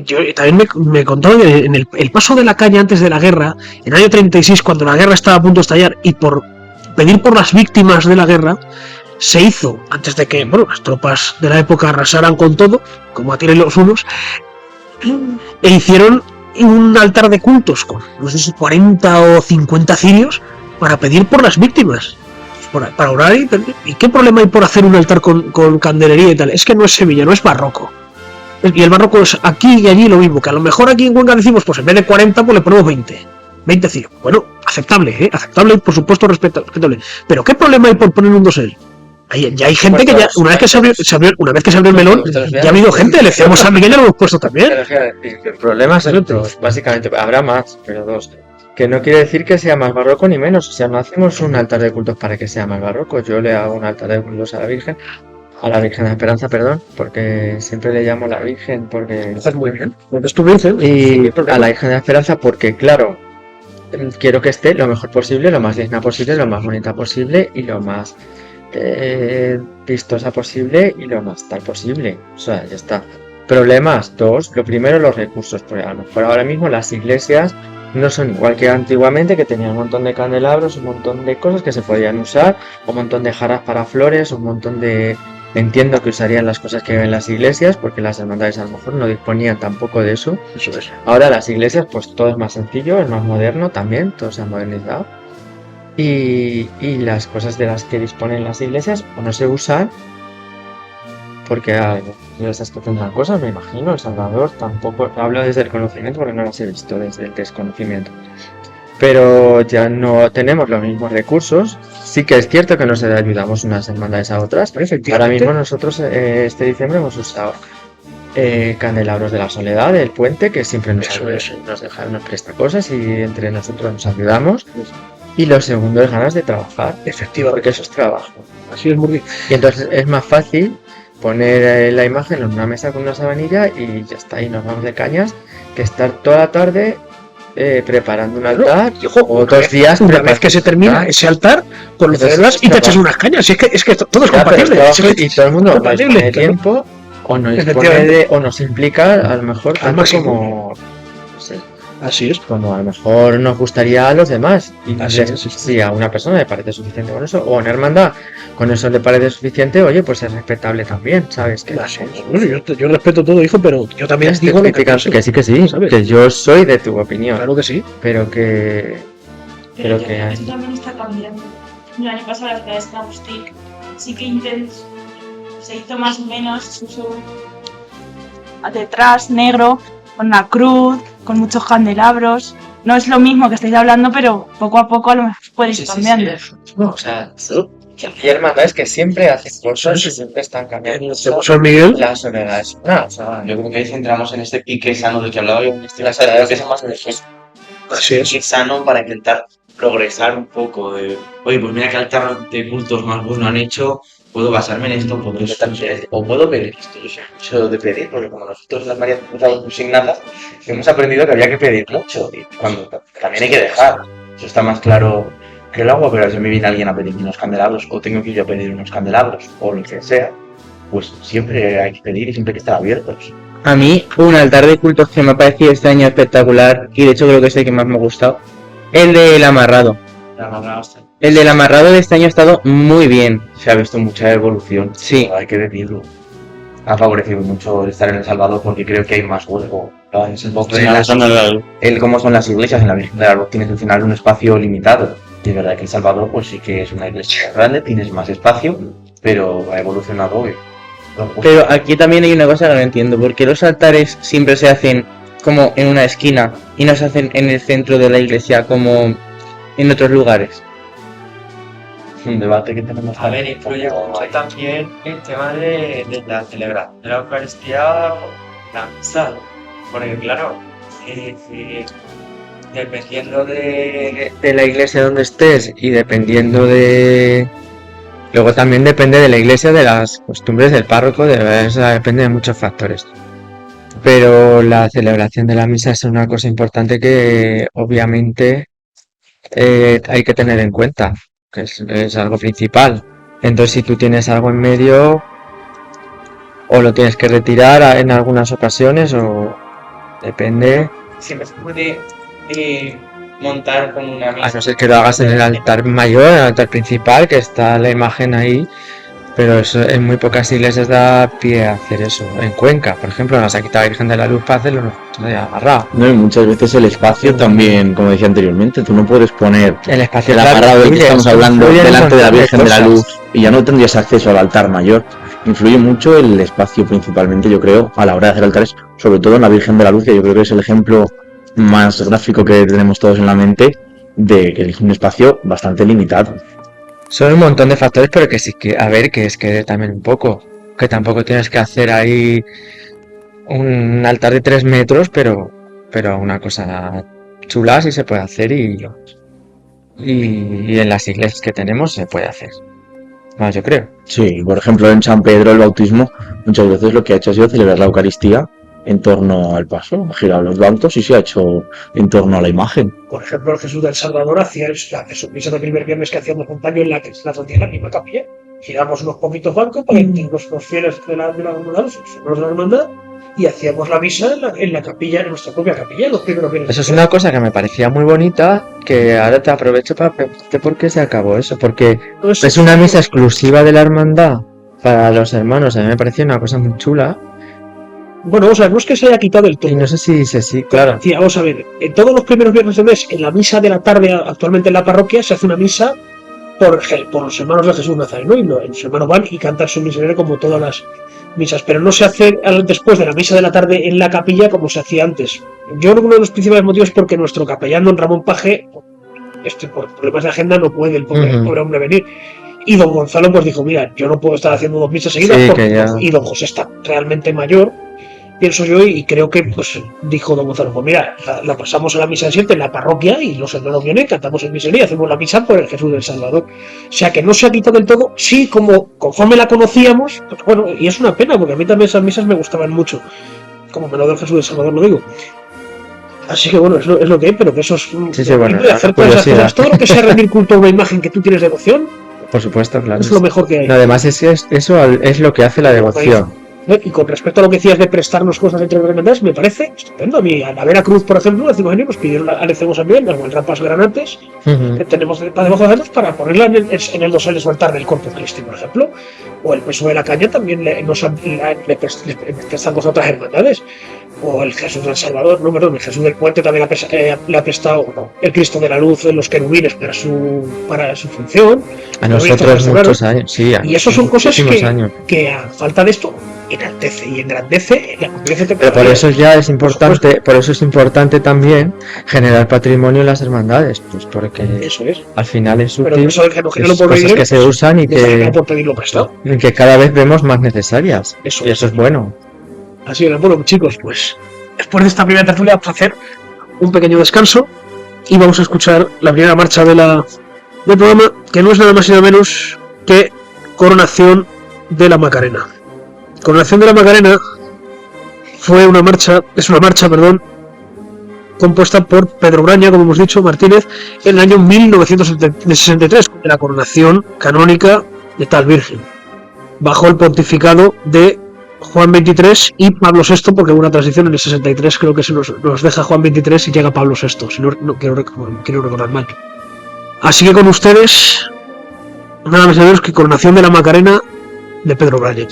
Yo también me contaba que en el paso de la caña antes de la guerra, en el año 36, cuando la guerra estaba a punto de estallar, y por pedir por las víctimas de la guerra, se hizo, antes de que las tropas de la época arrasaran con todo, como a tiren los unos, e hicieron un altar de cultos con, no sé si 40 o 50 cirios, para pedir por las víctimas. Para orar y qué problema hay por hacer un altar con candelería y tal. Es que no es Sevilla, no es barroco. Y el barroco es aquí y allí lo mismo, que a lo mejor aquí en Cuenca decimos, pues en vez de 40 pues le ponemos 20 cirios. Bueno, aceptable, aceptable y por supuesto respetable. Pero qué problema hay por poner un dosel. Ya hay gente que ya, una vez que se abrió el melón, ya ha habido gente, le decíamos a San Miguel y lo hemos puesto también. El problema son otros, básicamente, habrá más, pero dos. Que no quiere decir que sea más barroco ni menos, o sea, no hacemos un altar de cultos para que sea más barroco. Yo le hago un altar de cultos a la Virgen de Esperanza, perdón, porque siempre le llamo la Virgen, porque... Estás muy bien, es tu Virgen. Y a la Virgen de Esperanza porque, claro, quiero que esté lo mejor posible, lo más digna posible, lo más bonita posible y lo más vistosa posible y lo más tal posible. O sea, ya está. Problemas, dos. Lo primero, los recursos, porque a lo mejor ahora mismo las iglesias no son igual que antiguamente, que tenían un montón de candelabros, un montón de cosas que se podían usar, un montón de jarras para flores, un montón de... Entiendo que usarían las cosas que ven las iglesias, porque las hermandades a lo mejor no disponían tampoco de eso. Eso es. Ahora las iglesias, pues todo es más sencillo, es más moderno también, todo se ha modernizado. Y las cosas de las que disponen las iglesias o no se usan, porque hay iglesias que tendrán cosas, me imagino, El Salvador tampoco, hablo desde el conocimiento porque no las he visto desde el desconocimiento. Pero ya no tenemos los mismos recursos. Sí que es cierto que nos ayudamos unas hermandades a otras. Ahora mismo nosotros este diciembre hemos usado candelabros de la Soledad, del Puente, que siempre nos dejaron, nos presta cosas y entre nosotros nos ayudamos. Y lo segundo es ganas de trabajar. Efectivamente. Porque eso es trabajo. Así es, muy. Y entonces es más fácil poner la imagen en una mesa con una sabanilla y ya está, y nos vamos de cañas, que estar toda la tarde preparando un altar, Y, ojo, o 2 días una vez preparando que se termina altar. ese altar, pues lo Entonces, celebras y te trabajo. echas unas cañas. Si es que todo es Ya, pero compatible. es Si trabajo es que y todo el mundo no compatible, dispone de claro. tiempo, o no dispone Efectivamente. de, o nos implica a lo mejor Al tanto máximo. como, no sé, Así es. como a lo mejor nos gustaría a los demás. Y Así es. si a una persona le parece suficiente con eso, o a una hermandad con eso le parece suficiente, oye, pues es respetable también, ¿sabes? Que Así es. Bueno, yo respeto todo, hijo, pero yo también estoy digo lo que criticando, pienso. que sí, ¿sabes? que yo soy de tu opinión, Claro que sí. pero que Pero creo que esto también está cambiando. El año pasado las ciudades de Agustín sí que se hizo más o menos, se puso detrás negro, con la cruz, con muchos candelabros. No es lo mismo que estáis hablando, pero poco a poco a lo mejor puede ir cambiando. No, o sea, hay hermandades que siempre hacen cosas y siempre están cambiando Como San Miguel, la soledad es una, o sea, Yo creo que ahí centramos en este pique sano del que hablaba yo, la soledad que es es más beneficioso. así es. Pique sano para intentar progresar un poco. Oye, pues mira qué altar de cultos más bueno han hecho, puedo basarme en esto, puedo o puedo pedir esto. Yo soy mucho de pedir, porque como nosotros las Marías empezamos consignadas, hemos aprendido que había que pedir mucho, y cuando también hay que dejar. Eso está más claro que el agua, pero si me viene alguien a pedir unos candelabros, o tengo que ir yo a pedir unos candelabros, o lo que sea, pues siempre hay que pedir y siempre hay que estar abiertos. A mí, un altar de cultos que me ha parecido este año espectacular, y de hecho creo que es el que más me ha gustado, el del amarrado. El del amarrado de este año ha estado muy bien. Se ha visto mucha evolución, Sí. hay que decirlo. Ha favorecido mucho el estar en El Salvador porque creo que hay más hueco. Es un poco el cómo son las iglesias. En la Virgen de la Luz tienes al final un espacio limitado. Y es verdad que El Salvador pues sí que es una iglesia grande, tienes más espacio, pero ha evolucionado. Pero aquí también hay una cosa que no entiendo, porque los altares siempre se hacen como en una esquina y no se hacen en el centro de la iglesia como en otros lugares. Es un debate que tenemos. A ver, influye mucho también el tema de la celebración de la Eucaristía, la misa, porque claro, dependiendo De la iglesia donde estés y dependiendo de... Luego también depende de la iglesia, de las costumbres del párroco, o sea, depende de muchos factores. Pero la celebración de la misa es una cosa importante que obviamente hay que tener en cuenta, que es algo principal. Entonces si tú tienes algo en medio, o lo tienes que retirar en algunas ocasiones, o depende, siempre se puede montar como una a misa. no ser que lo hagas en el altar mayor, en el altar principal, que está la imagen ahí. Pero eso, en muy pocas iglesias da pie a hacer eso. En Cuenca, por ejemplo, nos ha quitado la Virgen de la Luz para hacerlo amarrado. No, y muchas veces el espacio también, como decía anteriormente, tú no puedes poner El espacio el claro, amarrado del que influye, estamos hablando influye en un delante de la montón de Virgen de la cosas. Luz y ya no tendrías acceso al altar mayor. Influye mucho el espacio principalmente, yo creo, a la hora de hacer altares, sobre todo en la Virgen de la Luz, que yo creo que es el ejemplo más gráfico que tenemos todos en la mente de que es un espacio bastante limitado. Son un montón de factores, pero que sí que, a ver, que es que también un poco, que tampoco tienes que hacer ahí un altar de 3 metros, pero una cosa chula sí se puede hacer y en las iglesias que tenemos se puede hacer. Bueno, yo creo. Sí, por ejemplo, en San Pedro el bautismo muchas veces lo que ha hecho ha sido celebrar la Eucaristía en torno al paso, ha girado los bancos y se ha hecho en torno a la imagen. por ejemplo, el Jesús del Salvador hacía la misa del primer viernes que hacíamos montaño en la que la hacía en la misma capilla. Giramos unos poquitos bancos para los fieles de la hermandad, los hermanos de la hermandad, y hacíamos la misa en la capilla, en nuestra propia capilla, los primeros viernes. Eso es una cosa que me parecía muy bonita, que ahora te aprovecho para preguntarte por qué se acabó eso, porque es una misa exclusiva de la hermandad para los hermanos, a mí me parecía una cosa muy chula. Bueno, vamos a ver, no es que se haya quitado del todo. Y no sé si sí, claro. Sí, vamos a ver, en todos los primeros viernes del mes, en la misa de la tarde, actualmente en la parroquia, se hace una misa por los hermanos de Jesús Nazareno, y los hermanos van y cantan su misionero como todas las misas, pero no se hace después de la misa de la tarde en la capilla como se hacía antes. Yo creo que uno de los principales motivos es porque nuestro capellán, don Ramón Paje, por problemas de agenda no puede el pobre hombre venir. Y don Gonzalo pues dijo, mira, yo no puedo estar haciendo 2 misas seguidas, y don José está realmente mayor, pienso yo, y creo que pues dijo don Gonzalo, pues mira, la pasamos a la misa de siempre en la parroquia y los hermanos vienen, cantamos en miseria y hacemos la misa por el Jesús del Salvador. O sea que no se ha quitado del todo, sí, como conforme la conocíamos, pues bueno, y es una pena porque a mí también esas misas me gustaban mucho, como me lo del Jesús del Salvador lo digo. Así que bueno, es lo que hay, pero que eso es Sí, bueno, de hacer todas esas curiosidad. cosas, todo lo que sea rendir culto a una imagen que tú tienes devoción, Por supuesto, claro. es lo mejor que hay. No, además eso es lo que hace la devoción. Y con respecto a lo que decías de prestarnos cosas entre los hermandades, me parece estupendo. A mí, a la Veracruz, por ejemplo, hace unos años nos pidieron a Lecemos también las rampas granates que tenemos debajo de nosotros para ponerla en el dosel de altar del Corpus Christi, por ejemplo. O el peso de la caña también le prestan cosas a otras hermandades. O el Jesús del Salvador, no, perdón, el Jesús del Puente también le ha prestado el Cristo de la Luz en los querubines para su función. A nosotros muchos años, sí. Y eso son cosas años. que a falta de esto enaltece y engrandece la convivencia. Pero por eso ya es importante, por eso es importante también generar patrimonio en las hermandades, pues porque eso es. Al final es útil, pero eso de que no es cosas que se usan y por pedirlo prestado. que cada vez vemos más necesarias. Eso y eso es bueno. Así que bueno, chicos, pues después de esta primera tertulia vamos a hacer un pequeño descanso y vamos a escuchar la primera marcha del programa, que no es nada más y nada menos que Coronación de la Macarena. Coronación de la Macarena es una marcha, compuesta por Pedro Braña, como hemos dicho, Martínez, en el año 1963, de la coronación canónica de tal Virgen, bajo el pontificado de Juan XXIII y Pablo VI, porque hubo una transición en el 63, creo que se nos deja Juan XXIII y llega Pablo VI, si no quiero recordar mal. Así que con ustedes, nada más y nada menos que Coronación de la Macarena de Pedro Braña.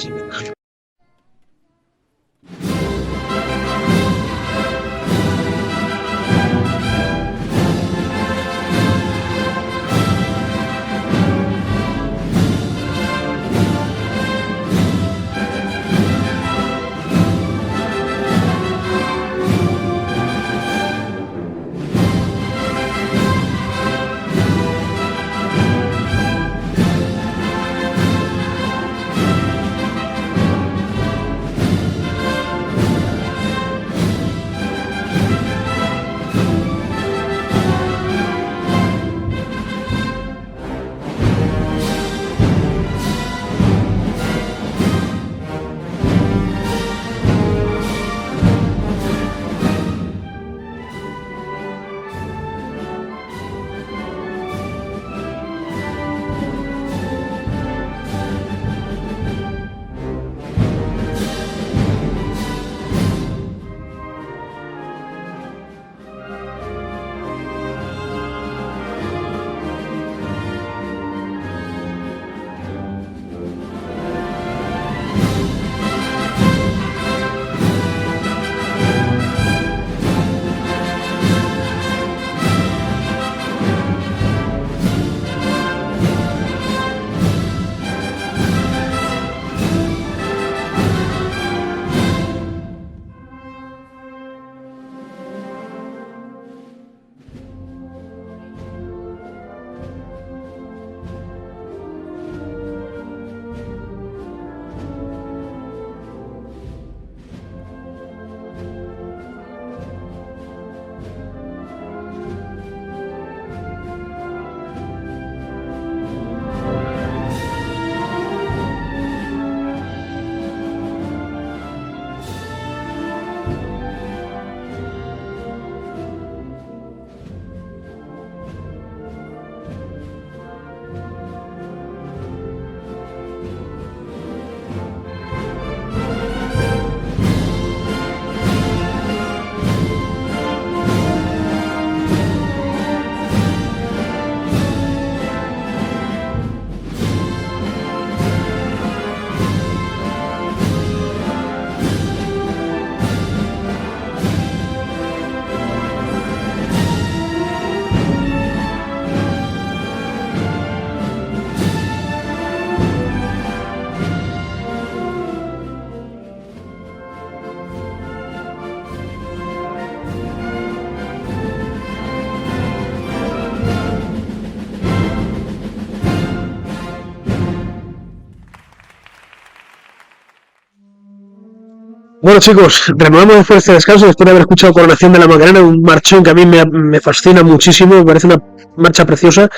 Bueno, chicos, renovamos después de este descanso, después de haber escuchado Coronación de la Macarena, un marchón que a mí me fascina muchísimo, me parece una marcha preciosa.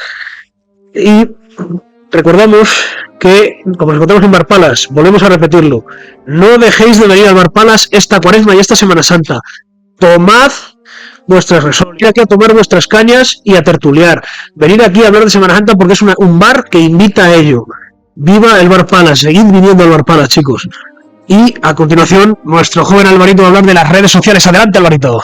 Y recordamos que, como nos encontramos en Bar Palace, volvemos a repetirlo, no dejéis de venir al Bar Palace esta Cuaresma y esta Semana Santa. Tomad vuestras resorts, venir aquí a tomar vuestras cañas y a tertuliar, venir aquí a hablar de Semana Santa porque es un bar que invita a ello. Viva el Bar Palace, seguid viniendo al Bar Palace, chicos. Y a continuación, nuestro joven Alvarito va a hablar de las redes sociales. Adelante, Alvarito.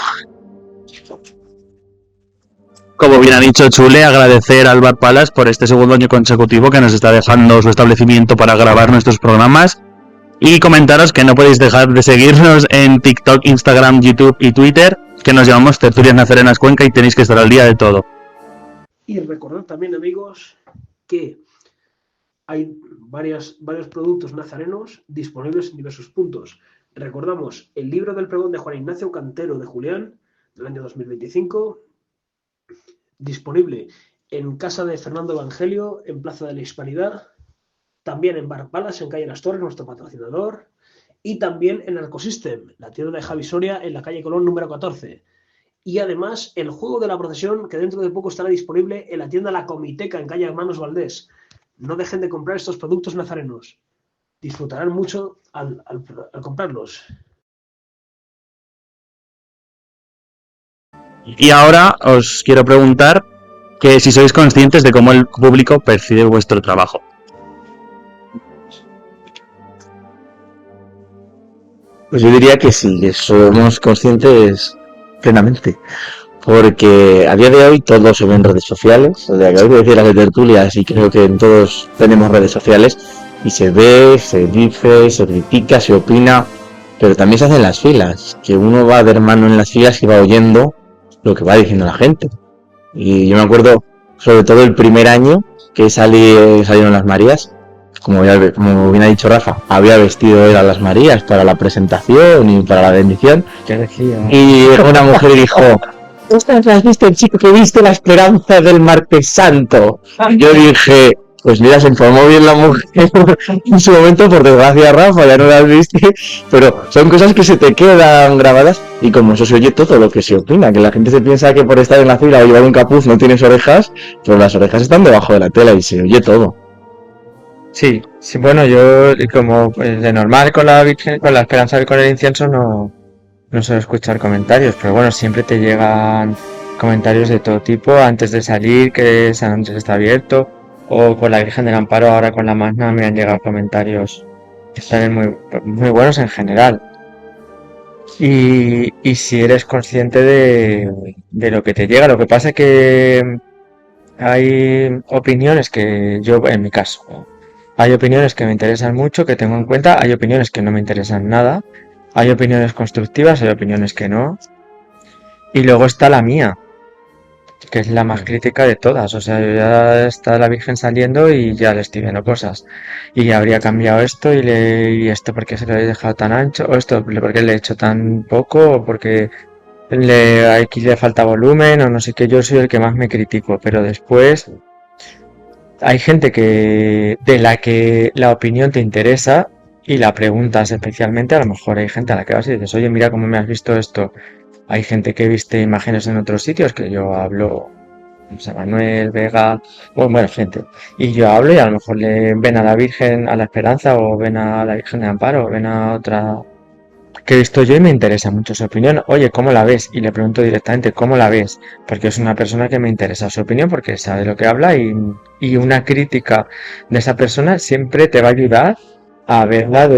Como bien ha dicho Chule, agradecer al Bar Palace por este segundo año consecutivo que nos está dejando su establecimiento para grabar nuestros programas. Y comentaros que no podéis dejar de seguirnos en TikTok, Instagram, YouTube y Twitter, que nos llamamos Tertulias Nazarenas Cuenca y tenéis que estar al día de todo. Y recordad también, amigos, que hay varios productos nazarenos disponibles en diversos puntos. Recordamos el libro del pregón de Juan Ignacio Cantero de Julián, del año 2025, disponible en casa de Fernando Evangelio, en Plaza de la Hispanidad, también en Bar Palace, en calle Las Torres, nuestro patrocinador, y también en Arcosystem, la tienda de Javi Soria, en la calle Colón número 14. Y además el juego de la procesión, que dentro de poco estará disponible en la tienda La Comiteca, en calle Hermanos Valdés. No dejen de comprar estos productos nazarenos. Disfrutarán mucho al comprarlos. Y ahora os quiero preguntar que si sois conscientes de cómo el público percibe vuestro trabajo. Pues yo diría que sí, que somos conscientes plenamente. Porque a día de hoy todo se ve en redes sociales. O sea, que hay que decir las de tertulias y creo que en todos tenemos redes sociales. Y se ve, se dice, se critica, se opina. Pero también se hacen las filas. Que uno va de hermano en las filas y va oyendo lo que va diciendo la gente. Y yo me acuerdo, sobre todo el primer año que salieron las Marías. Como bien ha dicho Rafa, había vestido él a las Marías para la presentación y para la bendición. ¿Qué decía? Y una mujer dijo: ¿Estas las viste el chico que viste la esperanza del martes santo? Yo dije: pues mira, se informó bien la mujer en su momento, por desgracia Rafa, ya no las viste, pero son cosas que se te quedan grabadas y como eso se oye todo lo que se opina, que la gente se piensa que por estar en la fila o llevar un capuz no tienes orejas, pero las orejas están debajo de la tela y se oye todo. Sí, bueno, yo como de normal con la Virgen, con la esperanza y con el incienso no suelo escuchar comentarios, pero bueno, siempre te llegan comentarios de todo tipo antes de salir, que San Andrés está abierto, o con la Virgen del Amparo, ahora con la Magna me han llegado comentarios que están muy buenos en general. Y si eres consciente de lo que te llega, lo que pasa es que hay opiniones que yo, en mi caso, hay opiniones que me interesan mucho, que tengo en cuenta, hay opiniones que no me interesan nada, hay opiniones constructivas, hay opiniones que no, y luego está la mía, que es la más crítica de todas. O sea, ya está la Virgen saliendo y ya le estoy viendo cosas, y habría cambiado esto y esto porque se lo he dejado tan ancho, o esto porque le he hecho tan poco, o porque aquí le falta volumen, o no sé qué. Yo soy el que más me critico, pero después hay gente de la que la opinión te interesa y la preguntas especialmente. A lo mejor hay gente a la que vas y dices: oye, mira cómo me has visto esto. Hay gente que viste imágenes en otros sitios, que yo hablo, José Manuel, Vega, bueno, gente. Y yo hablo y a lo mejor le ven a la Virgen, a la Esperanza, o ven a la Virgen de Amparo, o ven a otra que he visto yo y me interesa mucho su opinión. Oye, ¿cómo la ves? Y le pregunto directamente: ¿cómo la ves? Porque es una persona que me interesa su opinión, porque sabe lo que habla, y una crítica de esa persona siempre te va a ayudar a verla a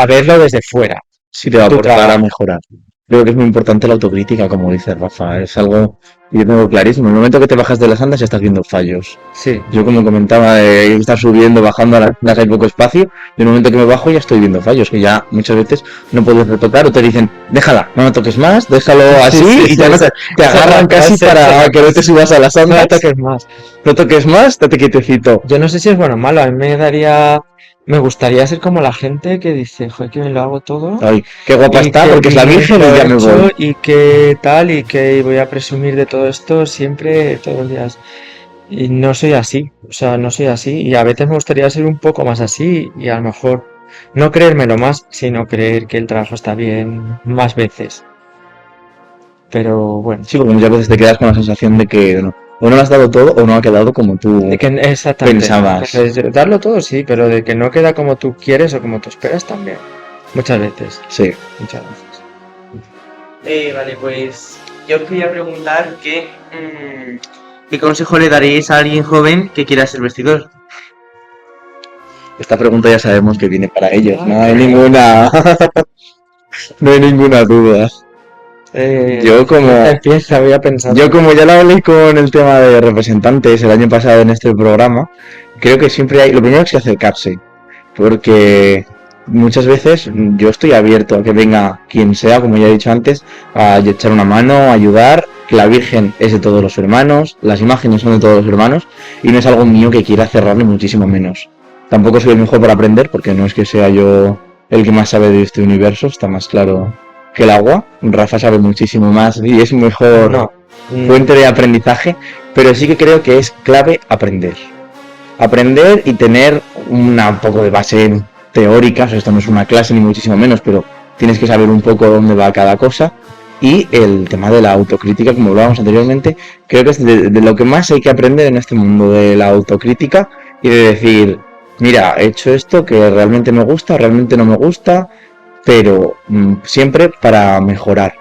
verlo desde fuera. Sí te va a Tu aportar a trabajo. mejorar. Creo que es muy importante la autocrítica, como dice Rafa. Es algo que yo tengo clarísimo. En el momento que te bajas de las andas ya estás viendo fallos. Sí, Yo, como comentaba, estar subiendo, bajando a las andas, hay poco espacio. Y en el momento que me bajo ya estoy viendo fallos, que ya muchas veces no puedes retocar, o te dicen: déjala, no toques más, déjalo así, sí, y ya no te agarran casi para que no te subas a las no andas. toques más. No toques más, estate quietecito. Yo no sé si es bueno o malo. A mí me gustaría ser como la gente que dice: joder, que me lo hago todo. Ay, qué guapa Y está, que porque es la y Virgen lo y ya he me hecho, voy. y que tal, y que voy a presumir de todo esto siempre, todos los días. Y no soy así, o sea, no soy así. Y a veces me gustaría ser un poco más así, y a lo mejor no creérmelo más, sino creer que el trabajo está bien más veces. Pero bueno, Sí, porque muchas veces te quedas con la sensación de que o no lo has dado todo o no ha quedado como tú de que exactamente, pensabas. darlo todo sí, pero de que no queda como tú quieres o como tú esperas también. Muchas veces, Sí. muchas veces. Vale, pues yo os quería preguntar ¿qué consejo le daréis a alguien joven que quiera ser vestidor? Esta pregunta ya sabemos que viene para ellos, no hay ninguna, no hay ninguna duda. Yo Voy a pensar. Yo como ya lo hablé con el tema de representantes el año pasado en este programa, creo que siempre hay, lo primero es que acercarse, porque muchas veces yo estoy abierto a que venga quien sea, como ya he dicho antes, a echar una mano, a ayudar, que la Virgen es de todos los hermanos, las imágenes son de todos los hermanos, y no es algo mío que quiera cerrarle muchísimo menos. Tampoco soy el mejor para aprender, porque no es que sea yo el que más sabe de este universo, está más claro que el agua. Rafa sabe muchísimo más y es mejor fuente de aprendizaje, pero sí que creo que es clave aprender. Aprender y tener un poco de base teórica, o sea, esto no es una clase ni muchísimo menos, pero tienes que saber un poco dónde va cada cosa. Y el tema de la autocrítica, como hablábamos anteriormente, creo que es de lo que más hay que aprender en este mundo, de la autocrítica y de decir, mira, he hecho esto que realmente me gusta, realmente no me gusta, pero siempre para mejorar.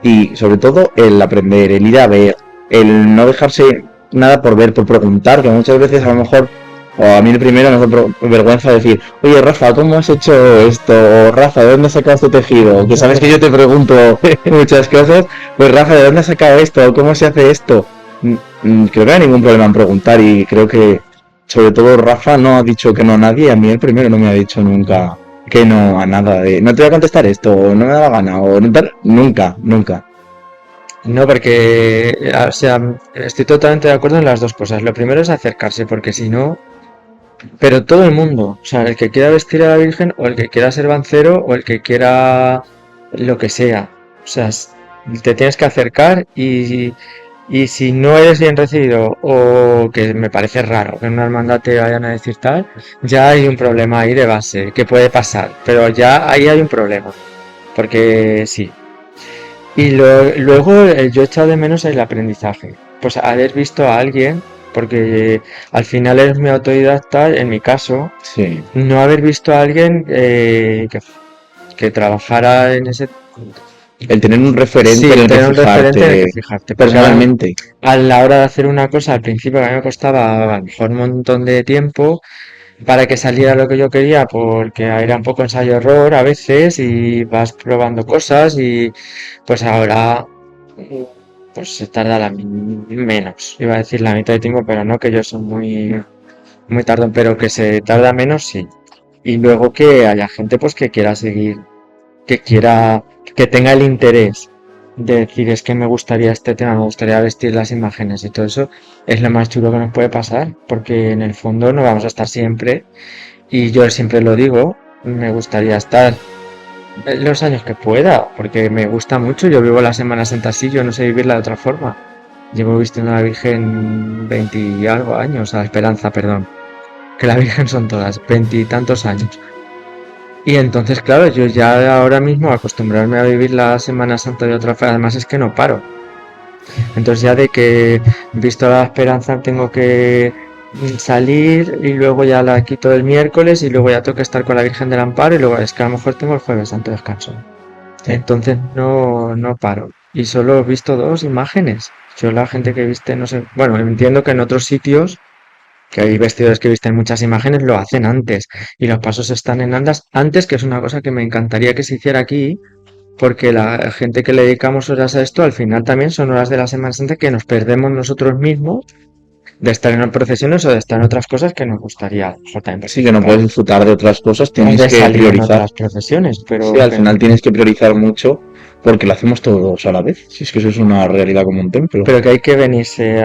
Y sobre todo el aprender, el ir a ver, el no dejarse nada por ver, por preguntar, que muchas veces a lo mejor, o a mí el primero me da vergüenza decir, oye Rafa, ¿cómo has hecho esto? O Rafa, ¿de dónde has sacado este tejido? Que sabes que yo te pregunto muchas cosas, pues Rafa, ¿de dónde has sacado esto? ¿Cómo se hace esto? Creo que no hay ningún problema en preguntar y creo que sobre todo Rafa no ha dicho que no a nadie, a mí el primero no me ha dicho nunca que no a nada de no te voy a contestar esto, o no me da la gana, o no tal, nunca. No, porque, o sea, estoy totalmente de acuerdo en las dos cosas. Lo primero es acercarse, porque si no, pero todo el mundo, o sea, el que quiera vestir a la Virgen, o el que quiera ser bancero, o el que quiera lo que sea, o sea, te tienes que acercar y si no eres bien recibido, o que me parece raro que en una hermandad te vayan a decir tal, ya hay un problema ahí de base, que puede pasar, pero ya ahí hay un problema, porque sí. Y luego yo he echado de menos el aprendizaje, pues haber visto a alguien, porque al final eres muy autodidacta, en mi caso, Sí. no haber visto a alguien que trabajara en ese... El tener un referente Sí, en el tener un que referente en el que fijarte. Porque personalmente. a la hora de hacer una cosa, al principio a mí me costaba a lo mejor un montón de tiempo para que saliera lo que yo quería, porque era un poco ensayo-error a veces y vas probando cosas y pues ahora pues se tarda menos. Iba a decir la mitad de tiempo, pero no, que yo soy muy tardón, pero que se tarda menos, sí. Y luego que haya gente pues que quiera seguir, que tenga el interés de decir es que me gustaría este tema, me gustaría vestir las imágenes y todo eso, es lo más chulo que nos puede pasar, porque en el fondo no vamos a estar siempre, y yo siempre lo digo, me gustaría estar los años que pueda, porque me gusta mucho, yo vivo la Semana Santa así, yo no sé vivirla de otra forma. Llevo vistiendo a la Virgen 20 y algo años, a la Esperanza, perdón, que la Virgen son todas, 20 y tantos años. Y entonces, claro, yo ya ahora mismo acostumbrarme a vivir la Semana Santa de otra forma, además es que no paro. Entonces ya de que visto la Esperanza tengo que salir y luego ya la quito el miércoles y luego ya tengo que estar con la Virgen del Amparo y luego es que a lo mejor tengo el Jueves Santo descanso. Entonces no paro. Y solo he visto 2 imágenes. Yo la gente que viste, no sé, bueno, entiendo que en otros sitios que hay vestidores que visten muchas imágenes, lo hacen antes. Y los pasos están en antes, que es una cosa que me encantaría que se hiciera aquí, porque la gente que le dedicamos horas a esto, al final también son horas de la Semana Santa que nos perdemos nosotros mismos de estar en procesiones o de estar en otras cosas que nos gustaría. Sí, que no puedes disfrutar de otras cosas, tienes de que salir en priorizar. otras procesiones, pero Sí, al final tienes que priorizar mucho porque lo hacemos todos a la vez. Si es que eso es una realidad como un templo. Pero que hay que venirse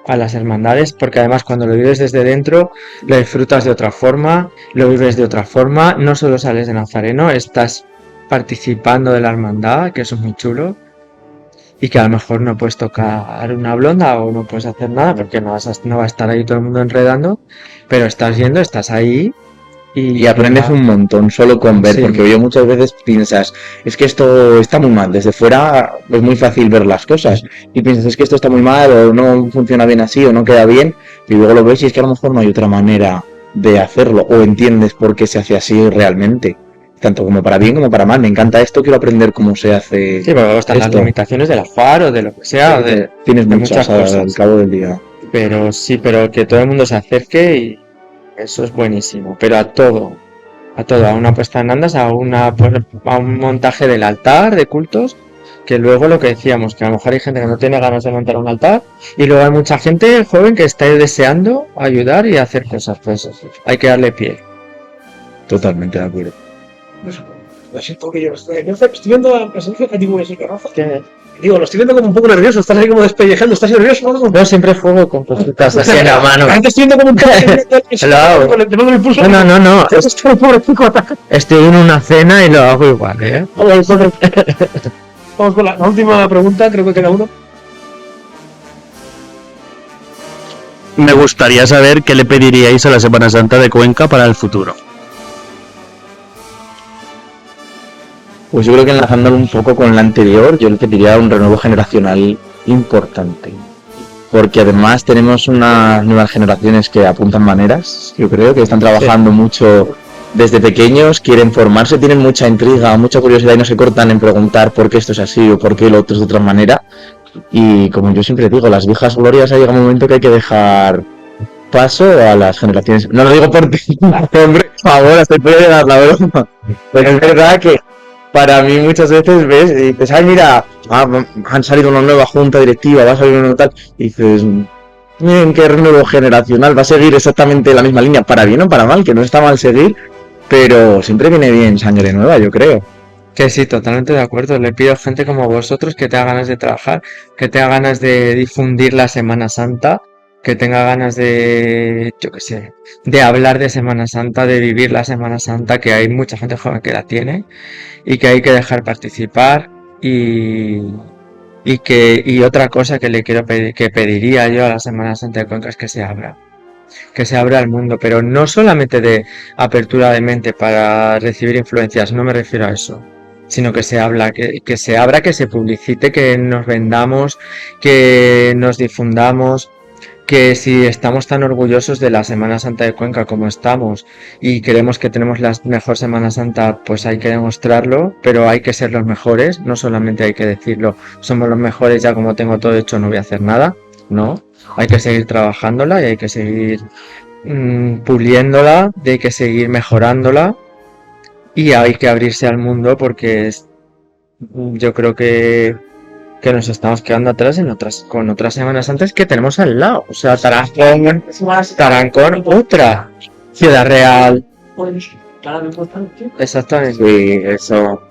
a las hermandades, porque además cuando lo vives desde dentro, lo disfrutas de otra forma, lo vives de otra forma, no solo sales de Nazareno, estás participando de la hermandad, que eso es muy chulo, y que a lo mejor no puedes tocar una blonda o no puedes hacer nada, porque no va a estar ahí todo el mundo enredando, pero estás yendo, estás ahí. Y aprendes un montón solo con ver, Sí. porque yo muchas veces piensas, es que esto está muy mal, desde fuera es muy fácil ver las cosas, y piensas, es que esto está muy mal, o no funciona bien así, o no queda bien, y luego lo ves y es que a lo mejor no hay otra manera de hacerlo, o entiendes por qué se hace así realmente. tanto como para bien como para mal. Me encanta esto, quiero aprender cómo se hace. Sí, pero luego están las esto. limitaciones del afaro, de lo que sea, Tienes de muchas muchas al cosas. cabo del día. Pero sí, pero que todo el mundo se acerque y eso es buenísimo. Pero a todo, a una puesta en andas, a un montaje del altar de cultos, que luego lo que decíamos, que a lo mejor hay gente que no tiene ganas de montar un altar, y luego hay mucha gente joven que está deseando ayudar y hacer cosas, pues hay que darle pie. Totalmente de acuerdo. Así porque yo estoy viendo la presencia que digo ese Rafa. Digo, lo estoy viendo como un poco nervioso, estás ahí como despellejando, ¿estás nervioso? ¿No? Yo siempre juego con cositas así en la mano. Antes estoy viendo como un Hello. le mando el pulso. No. Estoy pobre chico ataca. Estoy en una cena y lo hago igual, ¿eh? Vamos con la última pregunta, creo que queda uno. Me gustaría saber qué le pediríais a la Semana Santa de Cuenca para el futuro. Pues yo creo que enlazándolo un poco con la anterior, yo le pediría un renuevo generacional importante. Porque además tenemos unas nuevas generaciones que apuntan maneras, yo creo, que están trabajando mucho desde pequeños, quieren formarse, tienen mucha intriga, mucha curiosidad y no se cortan en preguntar por qué esto es así o por qué lo otro es de otra manera. Y como yo siempre digo, las viejas glorias ha llegado un momento que hay que dejar paso a las generaciones. No lo digo por ti, hombre, por favor, estoy por llegar la broma. Pero es verdad que para mí muchas veces ves y dices, ay mira, han salido una nueva junta directiva, va a salir una tal, y dices, miren qué renuevo generacional, va a seguir exactamente la misma línea, para bien o para mal, que no está mal seguir, pero siempre viene bien sangre nueva, yo creo. Que sí, totalmente de acuerdo. Le pido a gente como vosotros que tenga ganas de trabajar, que tenga ganas de difundir la Semana Santa, que tenga ganas de, yo qué sé, de hablar de Semana Santa, de vivir la Semana Santa, que hay mucha gente joven que la tiene y que hay que dejar participar y otra cosa que le quiero pedir, que pediría yo a la Semana Santa de Cuenca es que se abra al mundo, pero no solamente de apertura de mente para recibir influencias, no me refiero a eso, sino que se abra, que se publicite, que nos vendamos, que nos difundamos, que si estamos tan orgullosos de la Semana Santa de Cuenca como estamos y creemos que tenemos la mejor Semana Santa, pues hay que demostrarlo, pero hay que ser los mejores, no solamente hay que decirlo, somos los mejores, ya como tengo todo hecho no voy a hacer nada, no, hay que seguir trabajándola y hay que seguir puliéndola, hay que seguir mejorándola y hay que abrirse al mundo porque yo creo que nos estamos quedando atrás con otras Semanas Santas que tenemos al lado. O sea, Tarancón, otra. Ciudad Real. Exactamente. Sí, eso.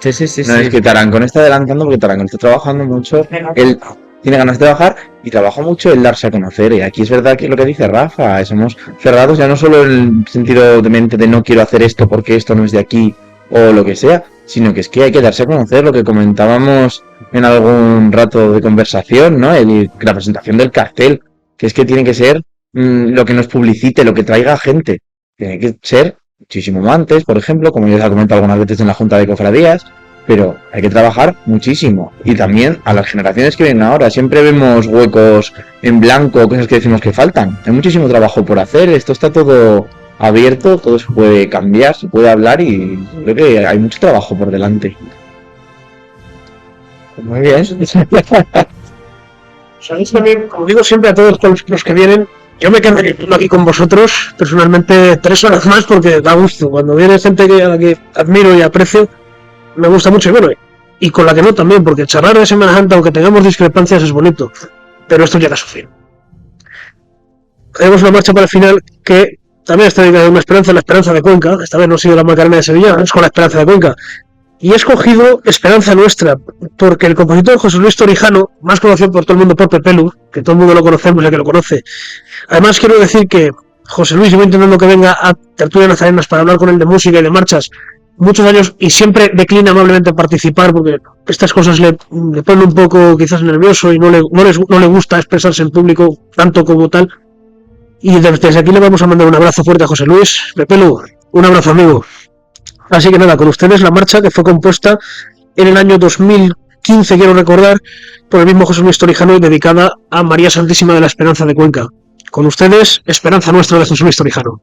Sí. No, es que Tarancón está adelantando porque Tarancón está trabajando mucho, él tiene ganas de trabajar y trabaja mucho el darse a conocer. Y aquí es verdad que lo que dice Rafa, somos cerrados ya no solo en el sentido de mente de no quiero hacer esto porque esto no es de aquí o lo que sea, sino que es que hay que darse a conocer, lo que comentábamos en algún rato de conversación, ¿no? La presentación del cartel, que es que tiene que ser lo que nos publicite, lo que traiga gente. Tiene que ser muchísimo más antes, por ejemplo, como ya se ha comentado algunas veces en la Junta de Cofradías, pero hay que trabajar muchísimo. Y también a las generaciones que vienen ahora, siempre vemos huecos en blanco, cosas que decimos que faltan. Hay muchísimo trabajo por hacer, esto está todo abierto, todo se puede cambiar, se puede hablar y creo que hay mucho trabajo por delante. Muy bien. Sabéis también, como digo siempre a todos los que vienen, yo me quedo aquí con vosotros, personalmente 3 horas más porque da gusto. Cuando viene gente a la que admiro y aprecio, me gusta mucho y bueno, y con la que no también, porque charlar de Semana Santa, aunque tengamos discrepancias, es bonito, pero esto llega a su fin. Tenemos una marcha para el final que también está dedicada a una esperanza, la esperanza de Cuenca. Esta vez no ha sido la Macarena de Sevilla, es con la esperanza de Cuenca. Y he escogido Esperanza Nuestra, porque el compositor José Luis Torijano, más conocido por todo el mundo por Pepelu, que todo el mundo lo conocemos, ya que lo conoce. Además quiero decir que José Luis, llevo intentando que venga a Tertulias Nazarenas para hablar con él de música y de marchas muchos años y siempre declina amablemente participar porque estas cosas le ponen un poco quizás nervioso y no le gusta expresarse en público tanto como tal. Y desde aquí le vamos a mandar un abrazo fuerte a José Luis. Pepelu, un abrazo amigo. Así que nada, con ustedes la marcha que fue compuesta en el año 2015, quiero recordar, por el mismo José Luis Torijano y dedicada a María Santísima de la Esperanza de Cuenca. Con ustedes, Esperanza Nuestra de José Luis Torijano.